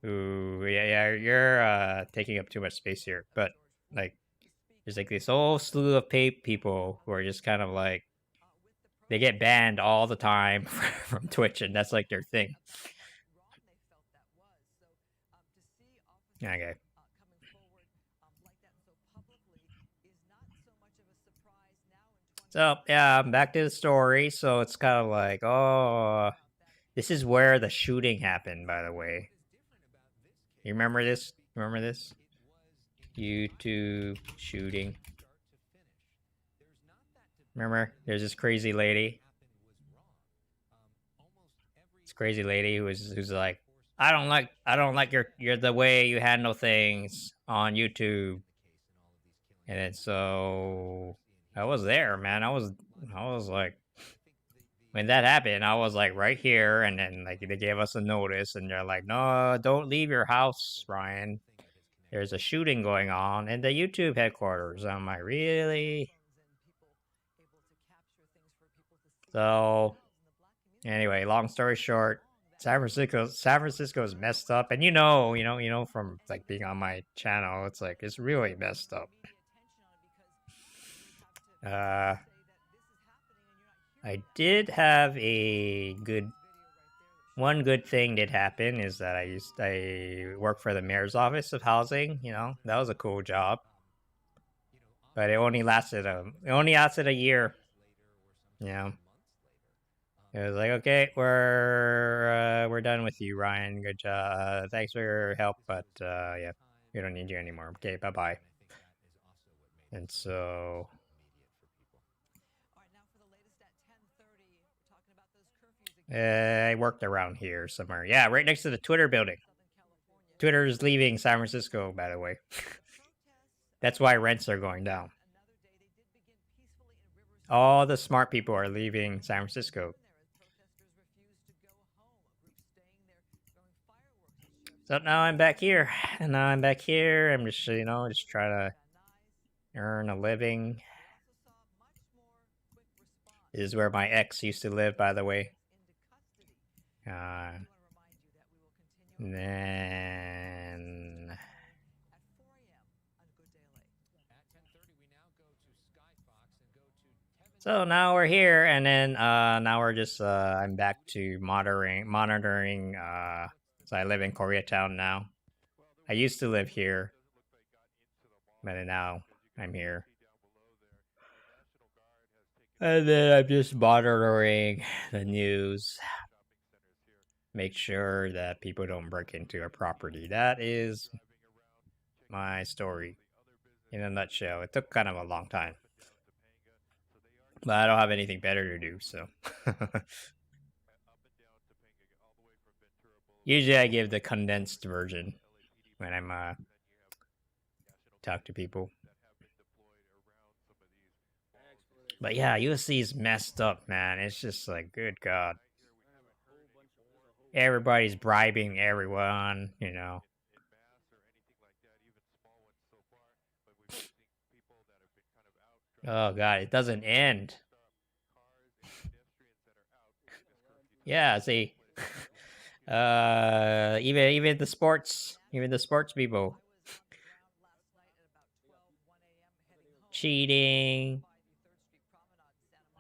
who you're taking up too much space here, but like there's like this whole slew of people who are just kind of like they get banned all the time from Twitch, and that's like their thing. Okay. So yeah, back to the story. So it's kind of like, oh, this is where the shooting happened. By the way, you remember this? Remember this? YouTube shooting. Remember, there's this crazy lady. This crazy lady who's like, I don't like your the way you handle things on YouTube. And then so I was there, man. I was like, when that happened, I was like right here, and then like they gave us a notice, and they're like, no, don't leave your house, Ryan. There's a shooting going on in the YouTube headquarters. I'm like, really? So anyway, long story short, San Francisco is messed up, and you know from like being on my channel, it's like it's really messed up. I did have one good thing did happen is that I worked for the mayor's office of housing. You know, that was a cool job, but it only lasted a year. You know, it was like, okay, we're done with you, Ryan. Good job. Thanks for your help, but yeah, we don't need you anymore. Okay, bye bye. And so. I worked around here somewhere. Yeah, right next to the Twitter building. Twitter is leaving San Francisco, by the way. That's why rents are going down. All the smart people are leaving San Francisco. So now I'm back here. And now I'm back here. I'm just, just trying to earn a living. This is where my ex used to live, by the way. Then so now we're here, and then now we're just I'm back to monitoring. So I live in Koreatown now. I used to live here, but now I'm here. And then I'm just monitoring the news. Make sure that people don't break into our property. That is my story in a nutshell. It took kind of a long time, but I don't have anything better to do, so. Usually I give the condensed version when I'm talk to people. But yeah, USC is messed up, man. It's just like, good God. Everybody's bribing everyone, you know. Oh God, it doesn't end. Yeah, see. Even the sports people. Cheating.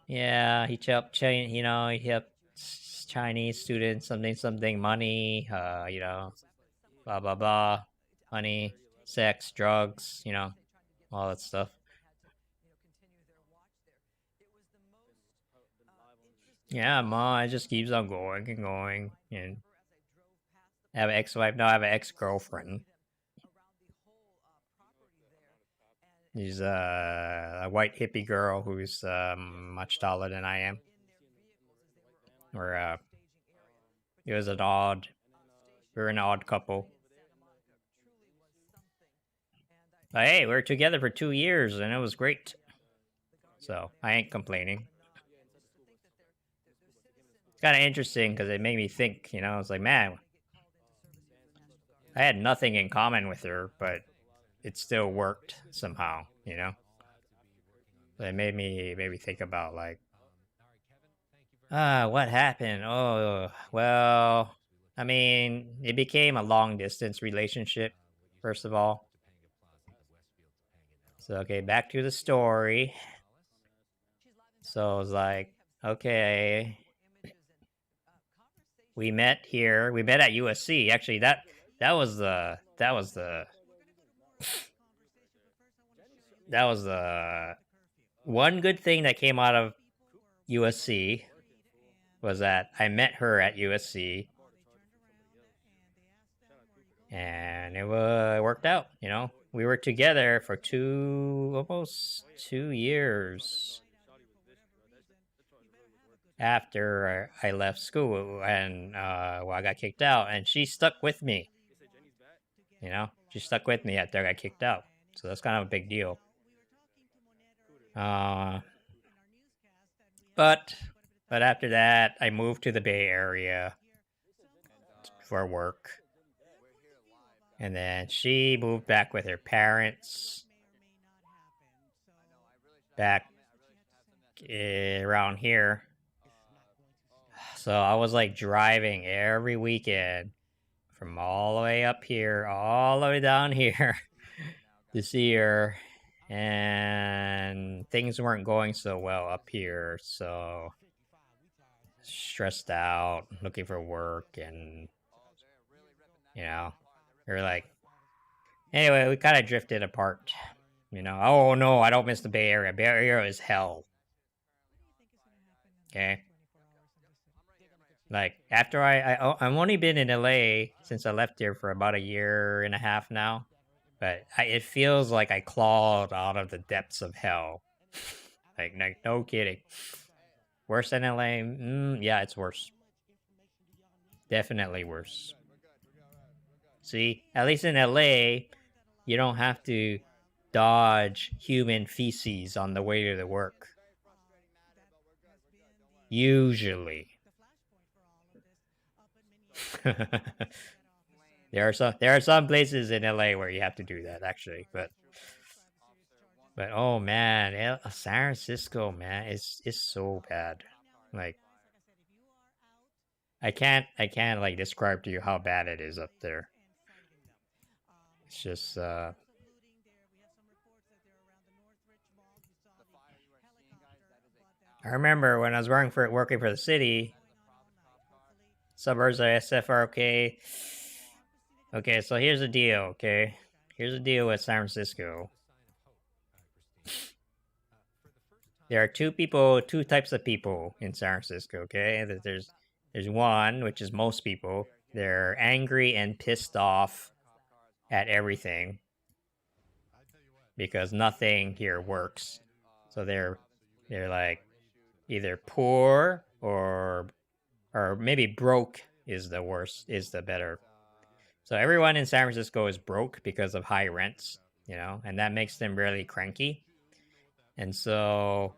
Yeah, he helped Chinese students something money, blah blah blah, money, sex, drugs, all that stuff. Yeah, Ma, it just keeps on going and going, and I have an ex-wife now. I have an ex-girlfriend. She's a white hippie girl who's much taller than I am. We're an odd couple. But hey, we were together for 2 years and it was great. So I ain't complaining. It's kind of interesting because it made me think, I was like, man, I had nothing in common with her, but it still worked somehow, So it made me think about like, What happened? Oh, well, I mean, it became a long distance relationship, first of all. So, okay, back to the story. So I was like, okay, we met here. We met at USC. Actually, that was the one good thing that came out of USC was that I met her at USC, and it worked out. You know, we were together for almost 2 years after I left school, and well, I got kicked out, and she stuck with me. You know, she stuck with me after I got kicked out, so that's kind of a big deal. But after that, I moved to the Bay Area for work. And then she moved back with her parents back around here. So I was like driving every weekend from all the way up here, all the way down here to see her. And things weren't going so well up here. So stressed out, looking for work, and you know, we were like, anyway, we kind of drifted apart. You know, oh no, I don't miss the Bay Area. Bay Area is hell. Okay. Like after I've only been in LA since I left here for about 1.5 years now, but it feels like I clawed out of the depths of hell. like no kidding. Worse than LA? Yeah, it's worse. Definitely worse. See, at least in LA, you don't have to dodge human feces on the way to the work. Usually. there are some places in LA where you have to do that actually, but oh man, San Francisco, man, it's so bad. Like I can't like describe to you how bad it is up there. It's just I remember when I was working for the city, suburbs of SFR. Okay, so here's the deal, okay? Here's the deal with San Francisco. There are two types of people in San Francisco, okay? There's one, which is most people. They're angry and pissed off at everything because nothing here works. So they're like either poor or maybe broke is the worst, is the better. So everyone in San Francisco is broke because of high rents, you know, and that makes them really cranky. And so,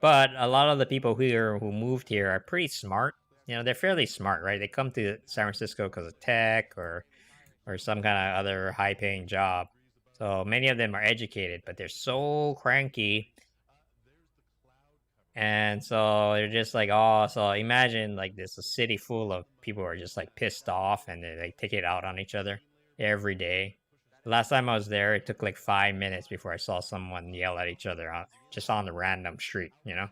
but a lot of the people who moved here are pretty smart. You know, they're fairly smart, right? They come to San Francisco because of tech or some kind of other high-paying job. So many of them are educated, but they're so cranky. And so they're just like, oh, so imagine like this a city full of people who are just like pissed off and they take it out on each other every day. The last time I was there, it took like 5 minutes before I saw someone yell at each other just on the random street, you know?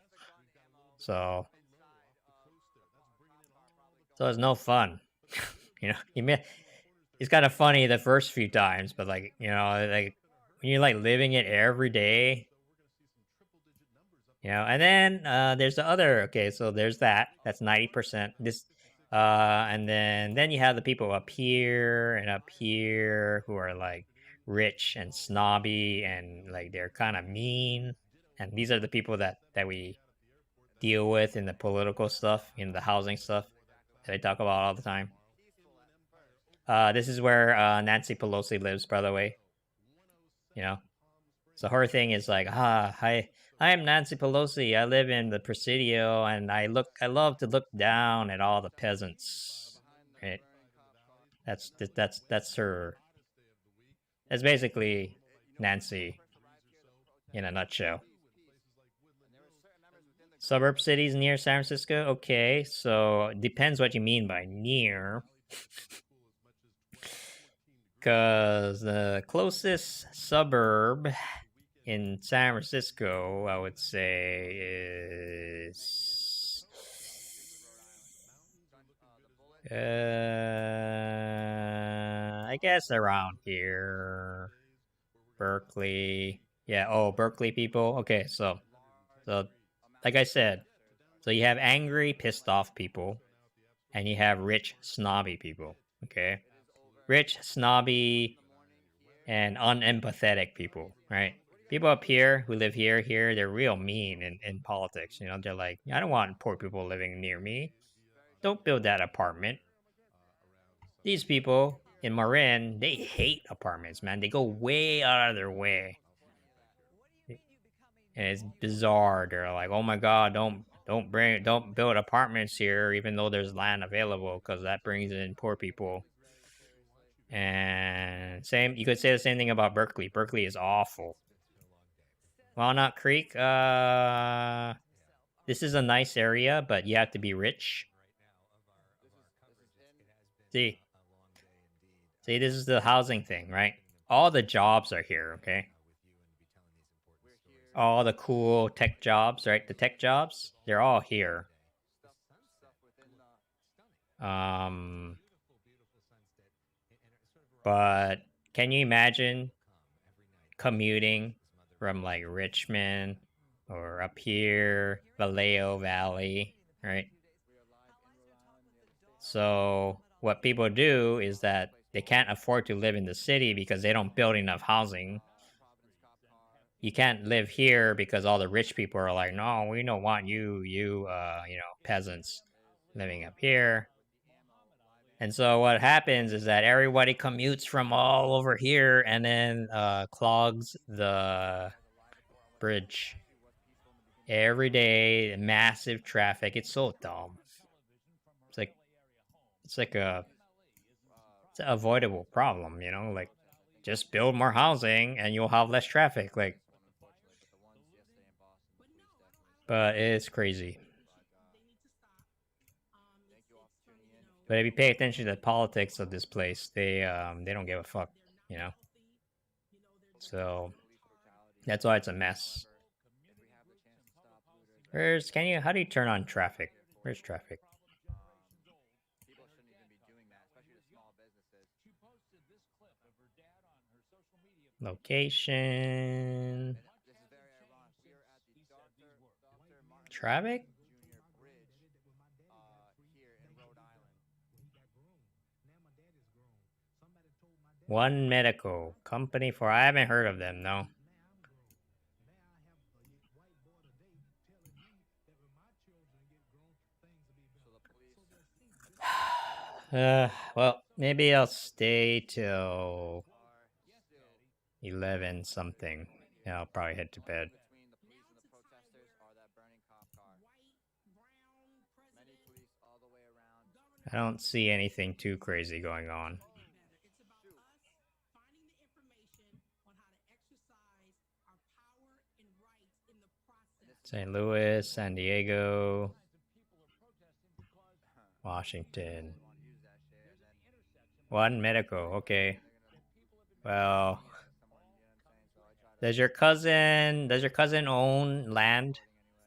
So it's no fun. You know, it's kind of funny the first few times, but like, you know, like when you're like living it every day, you know, and then there's the other, okay, so there's that's 90%. This and then you have the people up here and up here who are like rich and snobby and like they're kind of mean, and these are the people that we deal with in the political stuff, in the housing stuff that I talk about all the time. This is where Nancy Pelosi lives, by the way. You know, so her thing is like, hi, I am Nancy Pelosi. I live in the Presidio, and I love to look down at all the peasants. Right? That's her. That's basically Nancy in a nutshell. Suburb cities near San Francisco? Okay, so depends what you mean by near. Because the closest suburb in San Francisco, I would say, is... I guess around here. Berkeley. Yeah, oh, Berkeley people. Okay, so like I said, so you have angry, pissed off people, and you have rich, snobby people. Okay, rich, snobby, and unempathetic people. Right? People up here who live here, they're real mean in politics. You know, they're like, I don't want poor people living near me. Don't build that apartment. These people in Marin, they hate apartments, man. They go way out of their way. And it's bizarre. They're like, "Oh my god, don't build apartments here, even though there's land available, because that brings in poor people." And you could say the same thing about Berkeley. Berkeley is awful. Walnut Creek, this is a nice area, but you have to be rich. See, this is the housing thing, right? All the jobs are here, okay? All the cool tech jobs, right? The tech jobs, they're all here. But can you imagine commuting from like Richmond or up here, Vallejo Valley, right? So what people do is that they can't afford to live in the city because they don't build enough housing. You can't live here because all the rich people are like, no, we don't want you peasants living up here. And so what happens is that everybody commutes from all over here and then clogs the bridge. Every day, massive traffic. It's so dumb. It's an avoidable problem, you know? Like, just build more housing and you'll have less traffic. Like, but it's crazy. But if you pay attention to the politics of this place, they don't give a fuck, you know? So that's why it's a mess. How do you turn on traffic? Where's traffic? Location. Traffic? One Medical company for I haven't heard of them, no. Well, maybe I'll stay till 11 something. Yeah, I'll probably head to bed. I don't see anything too crazy going on. St. Louis, San Diego, Washington. One Medical, okay. Well, does your cousin own land?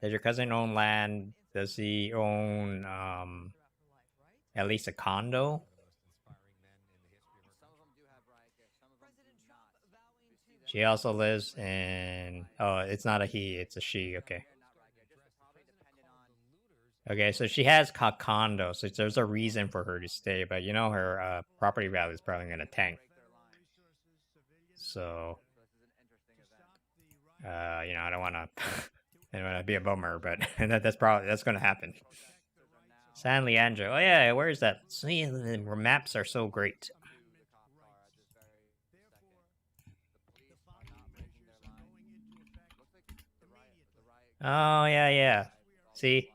Does your cousin own land? Does he own at least a condo? She also lives in... Oh, it's not a he, it's a she, okay. Okay, so she has a condo, so there's a reason for her to stay, but you know her property value is probably going to tank. So, you know, I don't want to be a bummer, but that's going to happen. San Leandro. Oh yeah, where is that? See, the maps are so great. Oh yeah. See?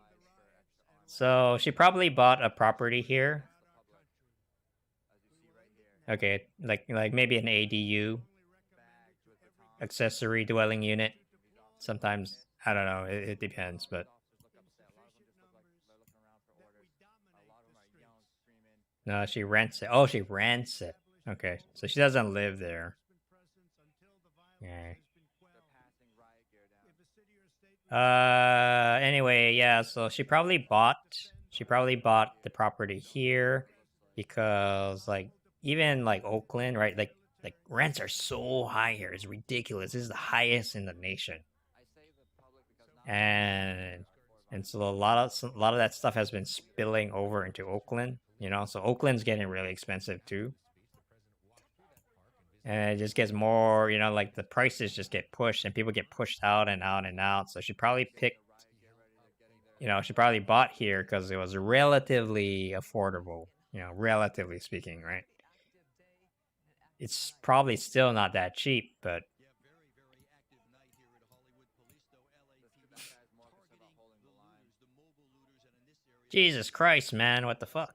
So she probably bought a property here. Okay, like maybe an ADU, accessory dwelling unit. Sometimes, I don't know, it depends, but No, she rents it. Oh, she rents it. Okay, so she doesn't live there. Yeah. Anyway, yeah. So she probably bought the property here because like even like Oakland, right? Like rents are so high here. It's ridiculous. This is the highest in the nation. And so a lot of that stuff has been spilling over into Oakland, you know. So Oakland's getting really expensive too. And it just gets more, you know, like the prices just get pushed and people get pushed out and out and out. So she probably picked, you know, she probably bought here because it was relatively affordable, you know, relatively speaking, right? It's probably still not that cheap, but Jesus Christ, man, what the fuck?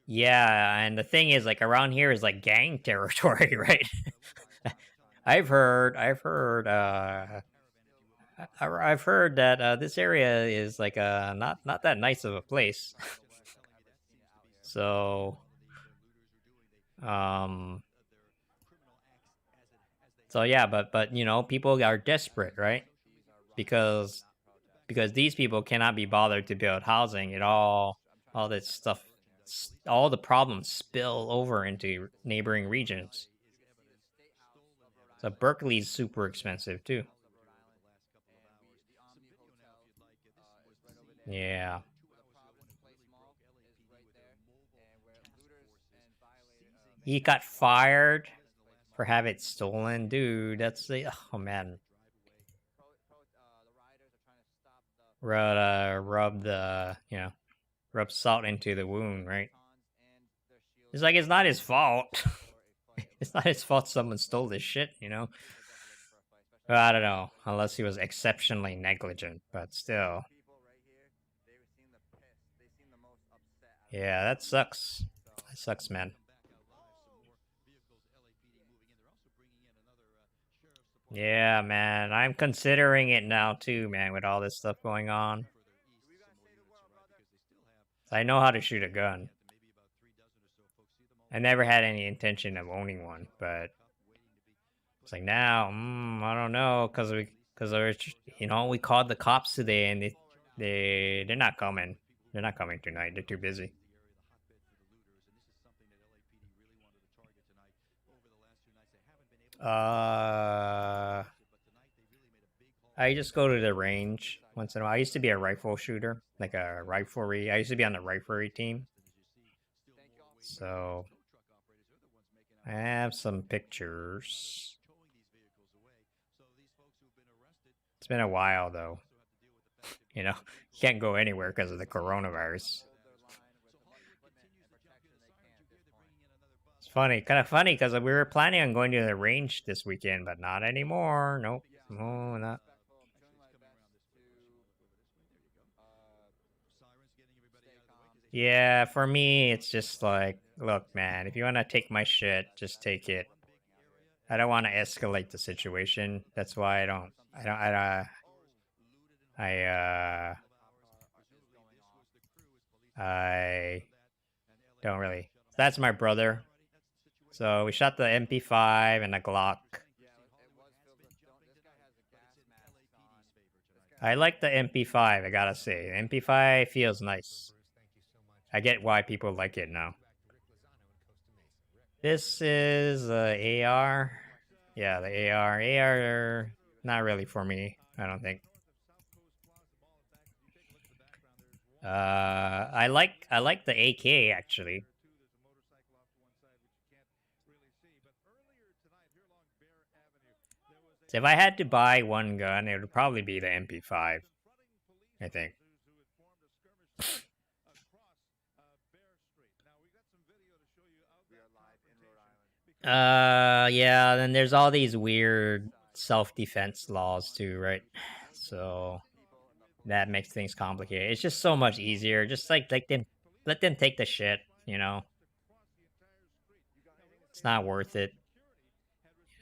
Yeah, and the thing is, like, around here is like gang territory, right? I've heard that this area is like not that nice of a place. So, so yeah, but you know, people are desperate, right? Because these people cannot be bothered to build housing. All this stuff, all the problems spill over into neighboring regions. So Berkeley's super expensive too. Yeah. He got fired for having it stolen, dude. That's the oh man. Rub the rub salt into the wound, right? It's like it's not his fault. It's not his fault someone stole this shit, you know. Well, I don't know, unless he was exceptionally negligent, but still. Yeah, that sucks. That sucks, man. Yeah, man. I'm considering it now too, man, with all this stuff going on. I know how to shoot a gun. I never had any intention of owning one, but it's like now, I don't know, because you know, we called the cops today, and they're not coming. They're not coming tonight. They're too busy. I just go to the range once in a while. I used to be a rifle shooter, like a riflery. I used to be on the riflery team. So I have some pictures. It's been a while though. You know, you can't go anywhere because of the coronavirus. It's funny, kind of funny, because we were planning on going to the range this weekend, but not anymore. Nope. No, not. Yeah, for me, it's just like, look, man, if you want to take my shit, just take it. I don't want to escalate the situation. That's why I don't really. That's my brother. So we shot the MP5 and a Glock. I like the MP5, I gotta say. The MP5 feels nice. I get why people like it now. This is AR. Yeah, the AR. AR, not really for me, I don't think. I like the AK actually. So if I had to buy one gun, it would probably be the MP5, I think. Yeah, then there's all these weird self-defense laws too, right? So that makes things complicated. It's just so much easier. Just like let them take the shit, you know. It's not worth it.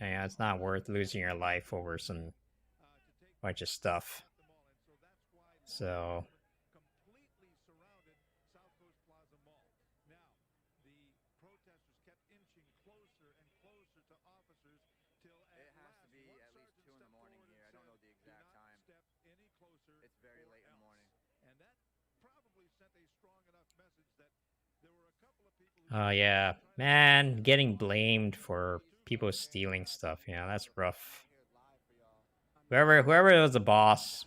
Yeah, it's not worth losing your life over some bunch of stuff. So It has to be at least 2 in the morning here. I don't know the exact time. It's very late in the morning. Oh yeah, man, getting blamed for people stealing stuff. You know, that's rough. Whoever was the boss,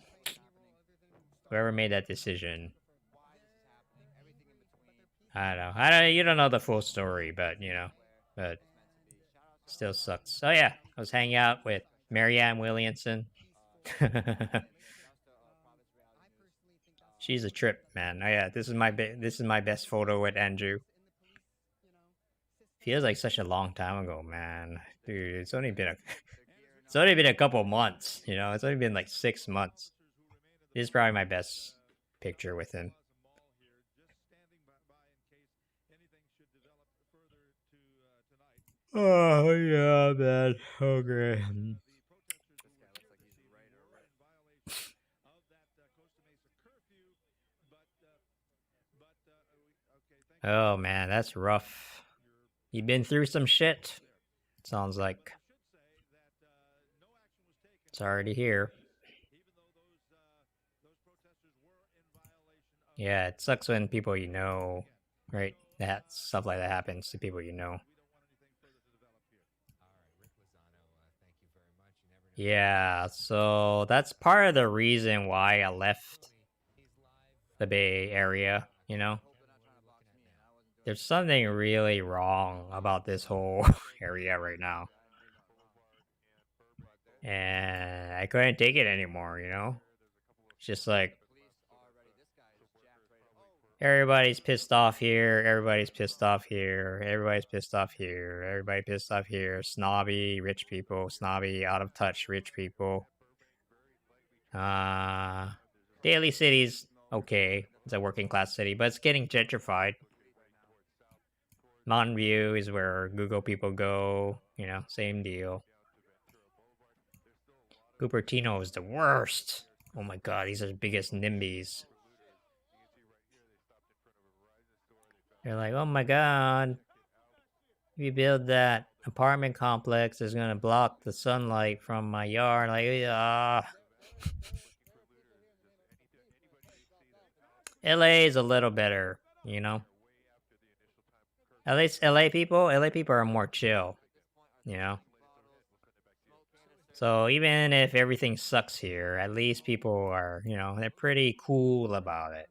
whoever made that decision. I don't know. You don't know the full story, but you know, but still sucks. Oh yeah, I was hanging out with Marianne Williamson. She's a trip, man. Oh yeah, this is my best photo with Andrew. Feels like such a long time ago, man. Dude, it's only been a couple months. You know, it's only been like 6 months. This is probably my best picture with him. Oh yeah, man. Oh great. Oh man, that's rough. You been through some shit? Sounds like. Sorry to hear. Yeah, it sucks when people you know, right? That stuff like that happens to people you know. Yeah, so that's part of the reason why I left the Bay Area, you know? There's something really wrong about this whole area right now. And I couldn't take it anymore, you know? It's just like everybody's pissed off here, everybody's pissed off here, everybody's pissed off here, everybody pissed off here, snobby rich people, snobby out of touch rich people. Daly City's okay. It's a working class city, but it's getting gentrified. Mountain View is where Google people go, you know, same deal. Cupertino is the worst. Oh my god, these are the biggest NIMBYs. They're like, oh my god, if you build that apartment complex, it's gonna block the sunlight from my yard. Like, LA is a little better, you know? At least LA people are more chill, you know? So even if everything sucks here, at least people are, you know, they're pretty cool about it.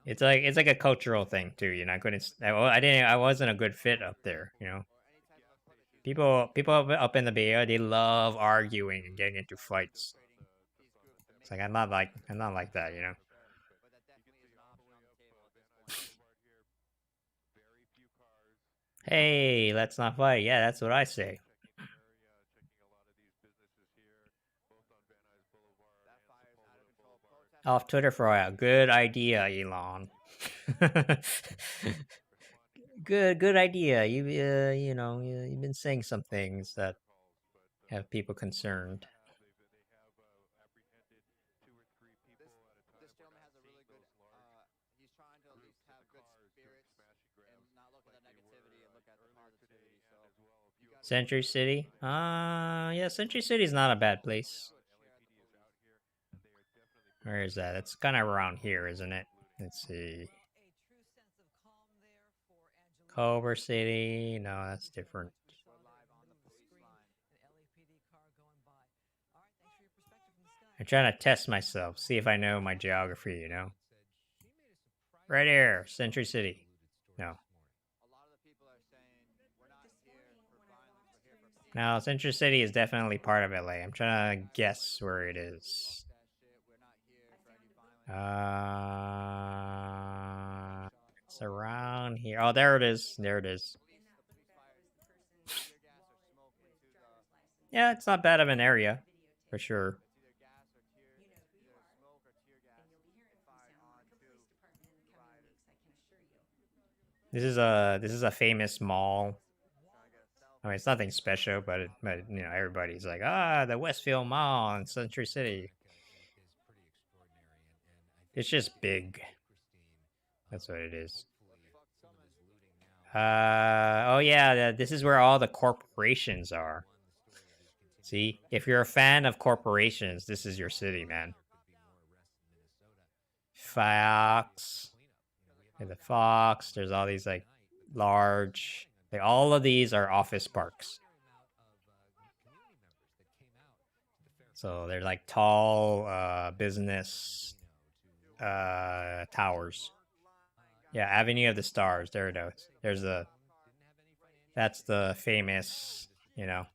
It's like a cultural thing too, you know. I wasn't a good fit up there, you know. People up in the Bay Area, they love arguing and getting into fights. It's like I'm not like that, you know. Hey, let's not fight. Yeah, that's what I say. Off Twitter for a good idea, Elon. good idea. You've been saying some things that have people concerned. This gentleman has a really good, he's trying to at least have good spirits and not look at the negativity and look at the positivity. So, Century City? Yeah, Century City is not a bad place. Where is that? It's kind of around here, isn't it? Let's see. Culver City? No, that's different. I'm trying to test myself, see if I know my geography, you know? Right here, Century City. No. No, Century City is definitely part of LA. I'm trying to guess where it is. It's around here. Oh, there it is. There it is. Yeah, it's not bad of an area, for sure. This is a famous mall. I mean, it's nothing special, but you know, everybody's like, the Westfield Mall in Century City. It's just big. That's what it is. Oh yeah, this is where all the corporations are. See, if you're a fan of corporations, this is your city, man. Fox, the Fox. There's all these like large. Like, all of these are office parks. So they're like tall business towers. Yeah, Avenue of the Stars. There it is. There's a. That's the famous, you know.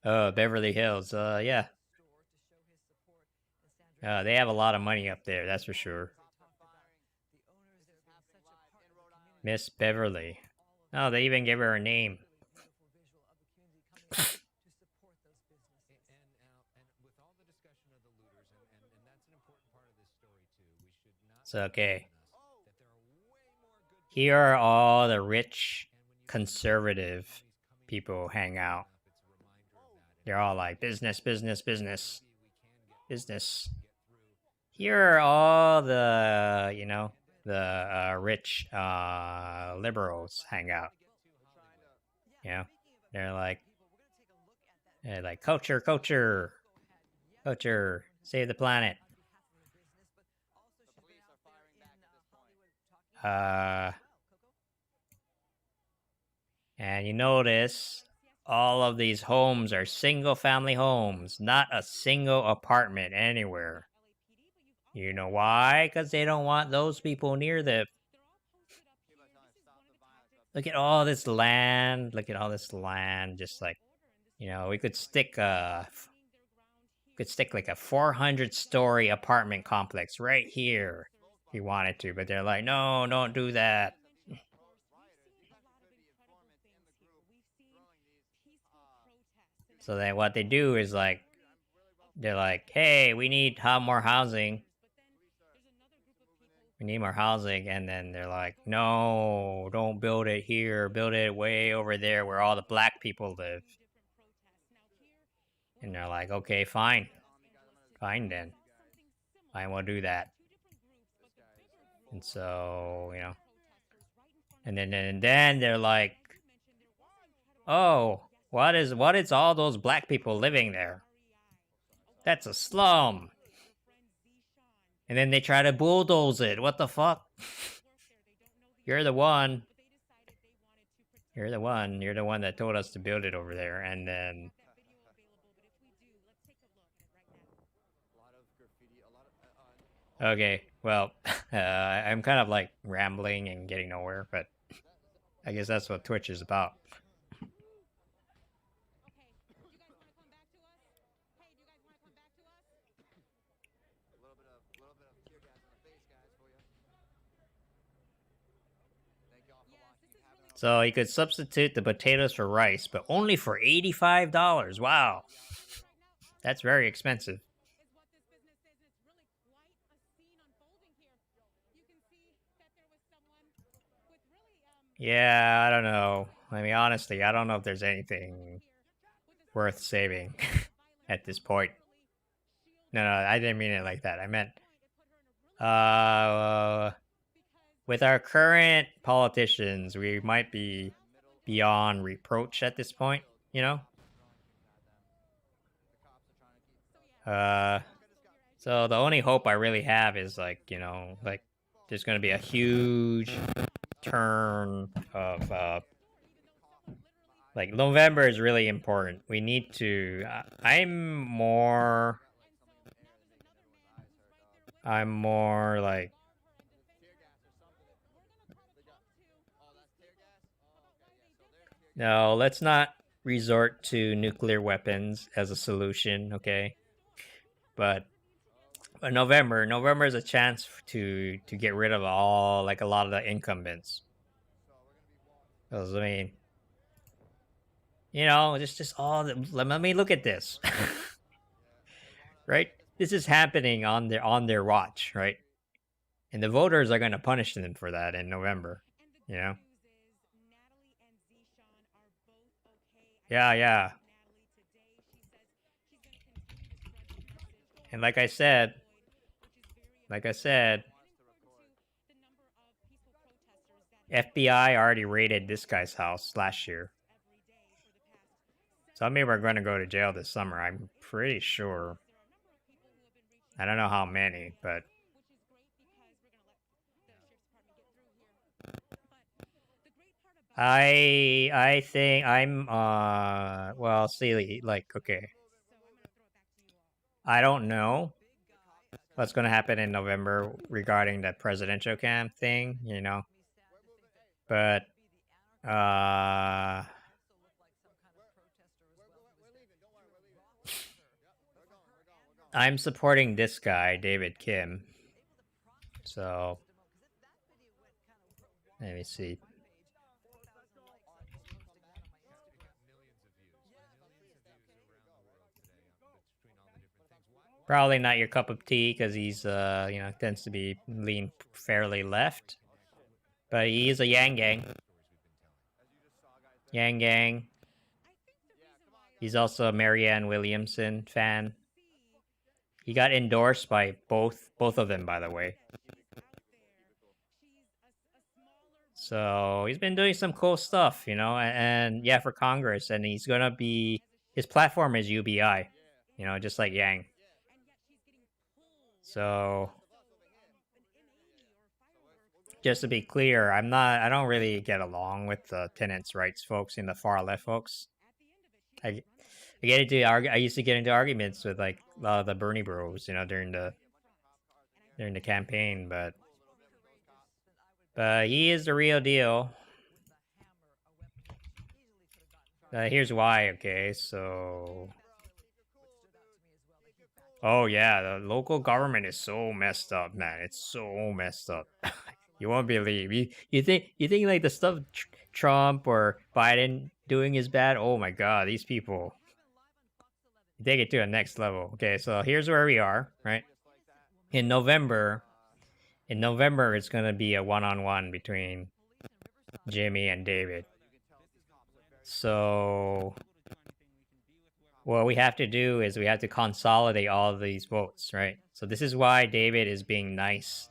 Oh, Beverly Hills. Yeah. They have a lot of money up there, that's for sure. Miss Beverly. Oh, they even gave her a name. So, okay. Here are all the rich, conservative people hang out. They're all like, business, business, business. Business. Here are all the, you know, the rich liberals hang out. You know, they're like culture, culture, culture, save the planet. And you notice all of these homes are single-family homes, not a single apartment anywhere. You know why? Because they don't want those people near them. Look at all this land. Look at all this land. Just like, you know, we could stick like a 400-story apartment complex right here if you wanted to. But they're like, no, don't do that. So then what they do is like, they're like, hey, we need more housing. We need more housing. And then they're like, no, don't build it here. Build it way over there where all the black people live. And they're like, okay, fine. Fine then. Fine, we'll do that. And so, you know. And then they're like, oh, what is all those black people living there? That's a slum. And then they try to bulldoze it. What the fuck? You're the one. You're the one. You're the one that told us to build it over there. And then... Okay, well, I'm kind of like rambling and getting nowhere, but I guess that's what Twitch is about. So you could substitute the potatoes for rice, but only for $85. Wow. That's very expensive. Yeah, I don't know. I mean, honestly, I don't know if there's anything worth saving at this point. No, I didn't mean it like that. I meant, with our current politicians, we might be beyond reproach at this point, you know? So the only hope I really have is like, you know, like there's going to be a huge turn of, like November is really important. We need to, I'm more like, no, let's not resort to nuclear weapons as a solution, okay? But November is a chance to get rid of all, like a lot of the incumbents. Because, I mean, you know, just all the, let me look at this. Right? This is happening on their watch, right? And the voters are going to punish them for that in November, you know? Yeah. And like I said, FBI already raided this guy's house last year. Some people are going to go to jail this summer, I'm pretty sure. I don't know how many, but I think I'm well, see, like, okay, I don't know what's going to happen in November regarding the presidential camp thing, you know, but I'm supporting this guy, David Kim. So let me see. Probably not your cup of tea because he's, you know, tends to be lean fairly left. But he is a Yang Gang. Yang Gang. He's also a Marianne Williamson fan. He got endorsed by both of them, by the way. So he's been doing some cool stuff, you know, and yeah, for Congress. And he's gonna be, his platform is UBI, you know, just like Yang. So just to be clear, I don't really get along with the tenants' rights folks and the far left folks. I used to get into arguments with like a lot of the Bernie bros, you know, during the campaign, but he is the real deal. Here's why, okay, so oh yeah, the local government is so messed up, man. It's so messed up. You won't believe. You think like the stuff Trump or Biden doing is bad? Oh my god, these people take it to a next level. Okay, so here's where we are, right? In November, it's gonna be a one-on-one between Jimmy and David. So what we have to do is we have to consolidate all of these votes, right? So this is why David is being nice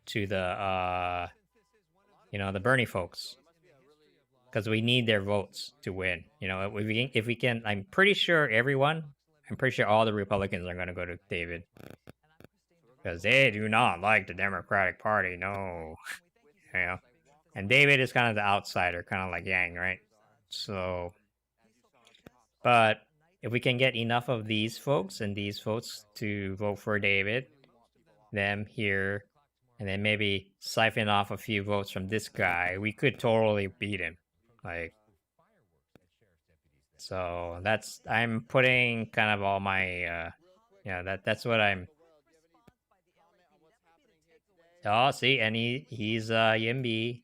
to the you know, the Bernie folks, because we need their votes to win. You know, if we can, I'm pretty sure all the Republicans are going to go to David because they do not like the Democratic Party. No, you know, and David is kind of the outsider, kind of like Yang, right? So, but if we can get enough of these folks and these folks to vote for David, them here, and then maybe siphon off a few votes from this guy, we could totally beat him. Like, so I'm putting kind of all my, yeah, that's what I'm. Oh, see, and he's YIMBY.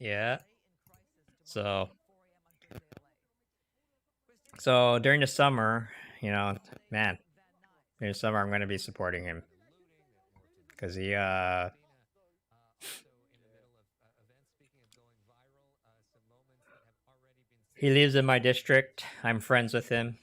Yeah. So during the summer, you know, man, during the summer I'm going to be supporting him because he lives in my district. I'm friends with him.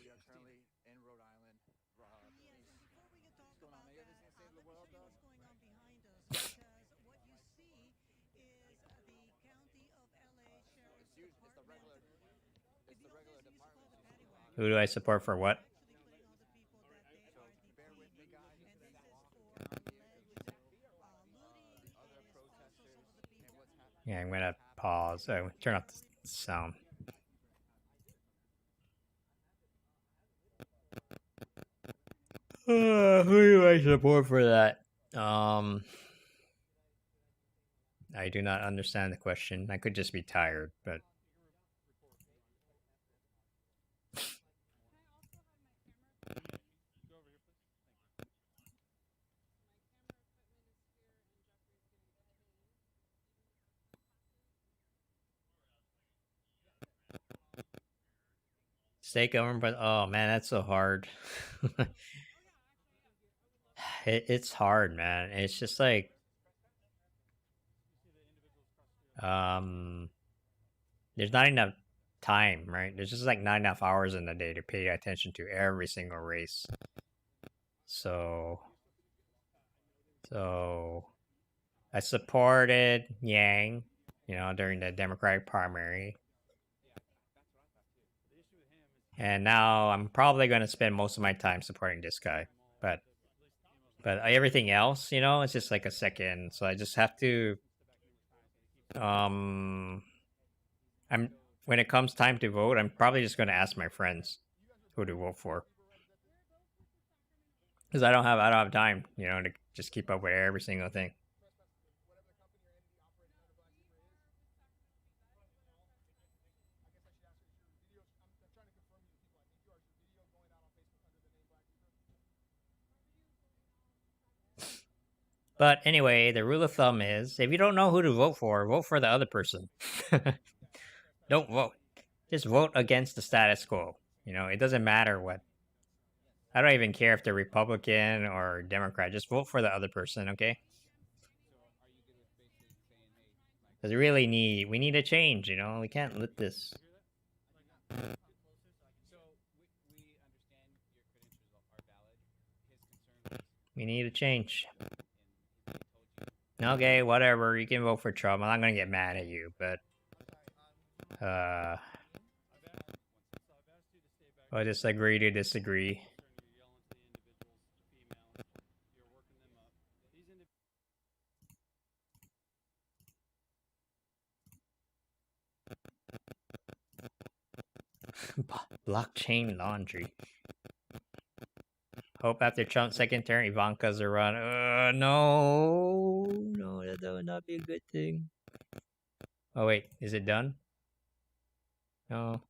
Who do I support for what? Yeah, I'm gonna pause. Oh, turn off the sound. Who do I support for that? I do not understand the question. I could just be tired, but state government, but oh man, that's so hard. It's hard, man. It's just like, there's not enough time, right? There's just like 9.5 hours in the day to pay attention to every single race. So I supported Yang, during the Democratic primary. And now I'm probably going to spend most of my time supporting this guy. But everything else, it's just like a second. So I just have to when it comes time to vote, I'm probably just going to ask my friends who to vote for. Cuz I don't have time, to just keep up with every single thing. But anyway, the rule of thumb is, if you don't know who to vote for the other person. Don't vote. Just vote against the status quo. It doesn't matter what. I don't even care if they're Republican or Democrat. Just vote for the other person, okay? Because we need a change, We can't let this. We need a change. Okay, whatever. You can vote for Trump. I'm not gonna get mad at you, but I just agree to disagree. Blockchain laundry. Hope after Trump's second term, Ivanka's a run. No, that would not be a good thing. Oh wait, is it done? No.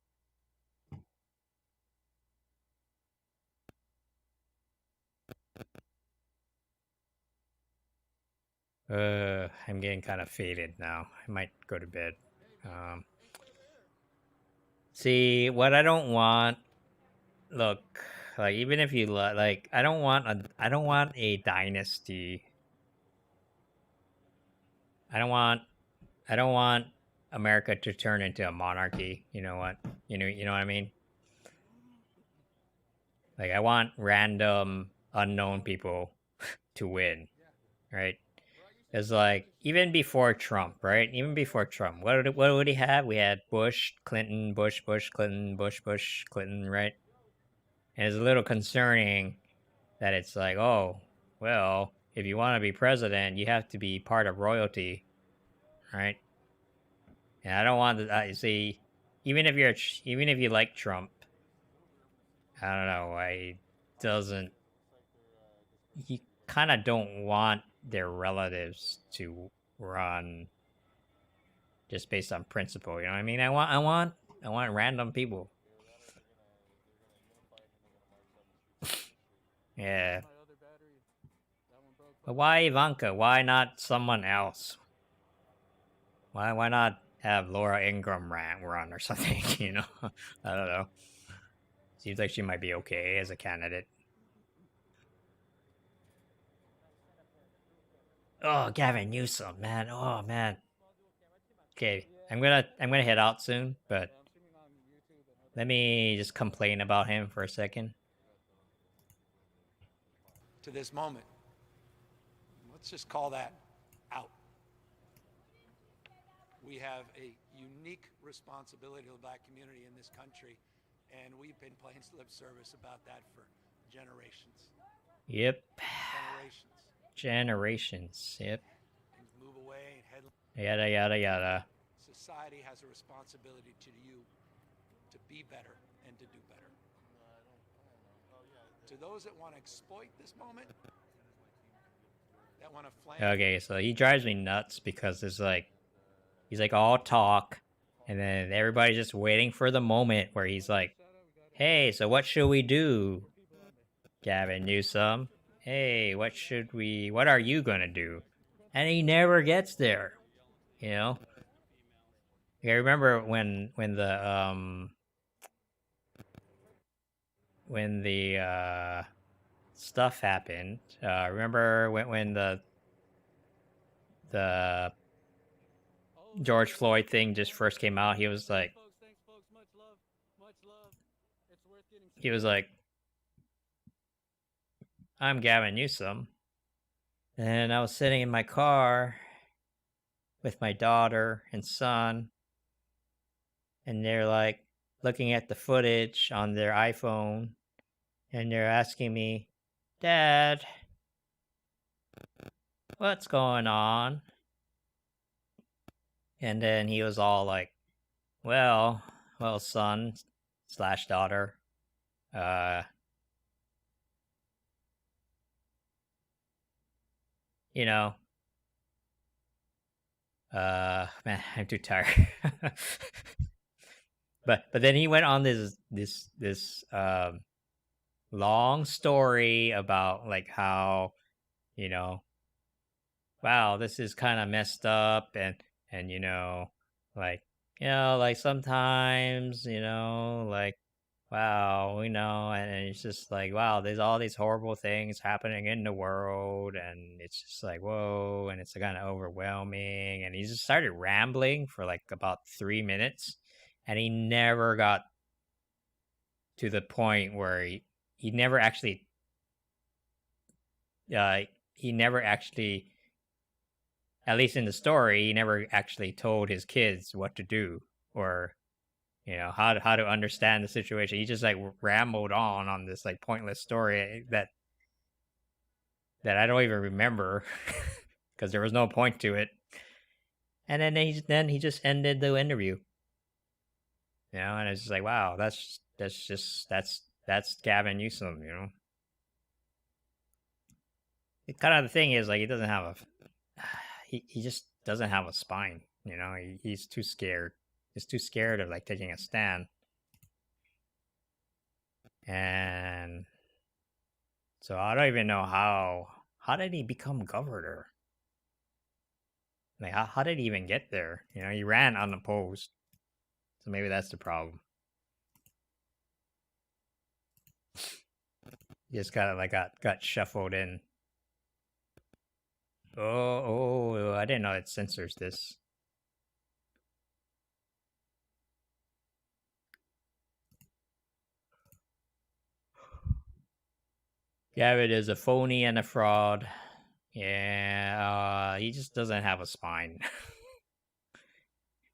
I'm getting kind of faded now. I might go to bed. See, what I don't want. Look, like even if you like, I don't want a dynasty. I don't want America to turn into a monarchy. You know what? You know what I mean? Like I want random unknown people to win, right? It's like even before Trump, right? Even before Trump, what would he have? We had Bush, Clinton, Bush, Clinton, Bush, Clinton, right? And it's a little concerning that it's like, oh, well, if you want to be president, you have to be part of royalty, right? And I don't want to see, even if you like Trump, I don't know, you kind of don't want their relatives to run just based on principle. You know what I mean? I want random people. Yeah. But why Ivanka? Why not someone else? Why not have Laura Ingraham run or something? I don't know. Seems like she might be okay as a candidate. Oh, Gavin Newsom, man. Oh man. Okay, I'm gonna head out soon, but let me just complain about him for a second. To this moment, let's just call that out. We have a unique responsibility to the black community in this country, and we've been playing lip service about that for generations. Yep. Generations. Yep. Things move away and head. Yada yada yada. Society has a responsibility to you to be better and to do better. To those that want to exploit this moment, that want to flame. Okay, so he drives me nuts because he's like all talk, and then everybody's just waiting for the moment where he's like, "Hey, so what should we do, Gavin Newsom? Hey, what are you gonna do?" And he never gets there, I remember when the stuff happened. Remember when the George Floyd thing just first came out? He was like, he was like, I'm Gavin Newsom. And I was sitting in my car with my daughter and son, and they're like looking at the footage on their iPhone, and they're asking me, Dad, what's going on? And then he was all like, well, son slash daughter, you know, man, I'm too tired. but then he went on this long story about like how, you know, wow, this is kind of messed up, and like sometimes, like, wow, and it's just like, wow, there's all these horrible things happening in the world, and it's just like, whoa, and it's kind of overwhelming, and he just started rambling for like about 3 minutes, and he never got to the point where he never actually at least in the story, he never actually told his kids what to do, or how to understand the situation. He just like rambled on this like pointless story that I don't even remember because there was no point to it. And then he just ended the interview. And it's just like, wow, that's Gavin Newsom. It kind of the thing is like he doesn't have he just doesn't have a spine. He's too scared. He's too scared of like taking a stand. And so I don't even know how did he become governor? Like how did he even get there? He ran unopposed. So maybe that's the problem. He just kind of like got shuffled in. Oh, I didn't know it censors this. Gavin is a phony and a fraud. Yeah, he just doesn't have a spine.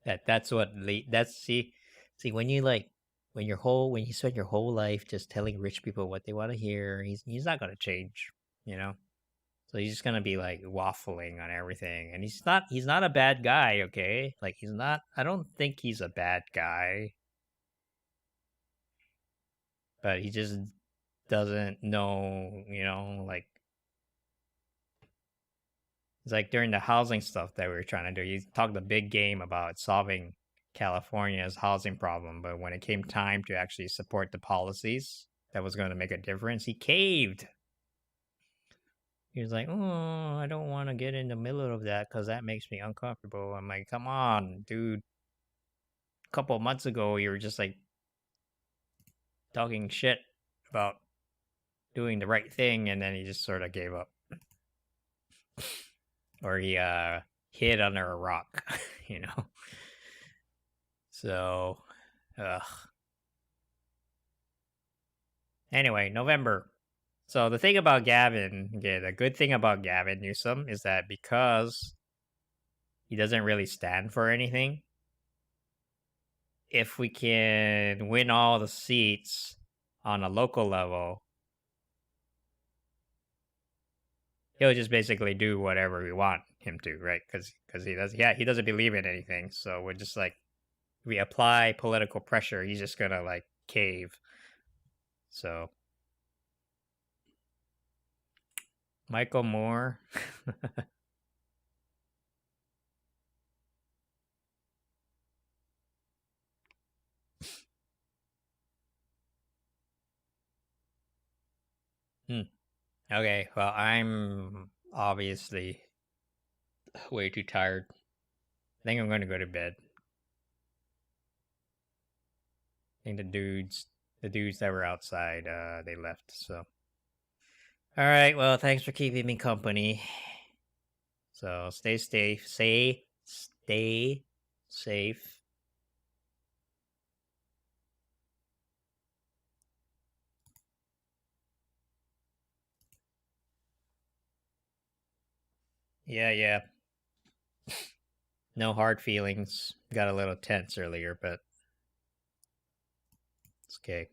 That's see when you spend your whole life just telling rich people what they want to hear, he's not gonna change, So he's just gonna be like waffling on everything, and he's not a bad guy, okay? Like he's not. I don't think he's a bad guy, but he just doesn't know, like it's like during the housing stuff that we were trying to do. He talked a big game about solving California's housing problem, but when it came time to actually support the policies that was going to make a difference, he caved. He was like, oh, I don't want to get in the middle of that because that makes me uncomfortable. I'm like, come on, dude. A couple of months ago, you were just like talking shit about doing the right thing, and then he just sort of gave up. Or he hid under a rock, So, anyway, November. So the thing about Gavin, the good thing about Gavin Newsom is that because he doesn't really stand for anything, if we can win all the seats on a local level, he'll just basically do whatever we want him to, right? Because he doesn't believe in anything. So we're just like, we apply political pressure, he's just gonna like cave. So Michael Moore. Okay, well, I'm obviously way too tired. I think I'm going to go to bed. I think the dudes that were outside, they left, so. All right, well, thanks for keeping me company. So stay safe. Yeah. No hard feelings. Got a little tense earlier, but it's okay.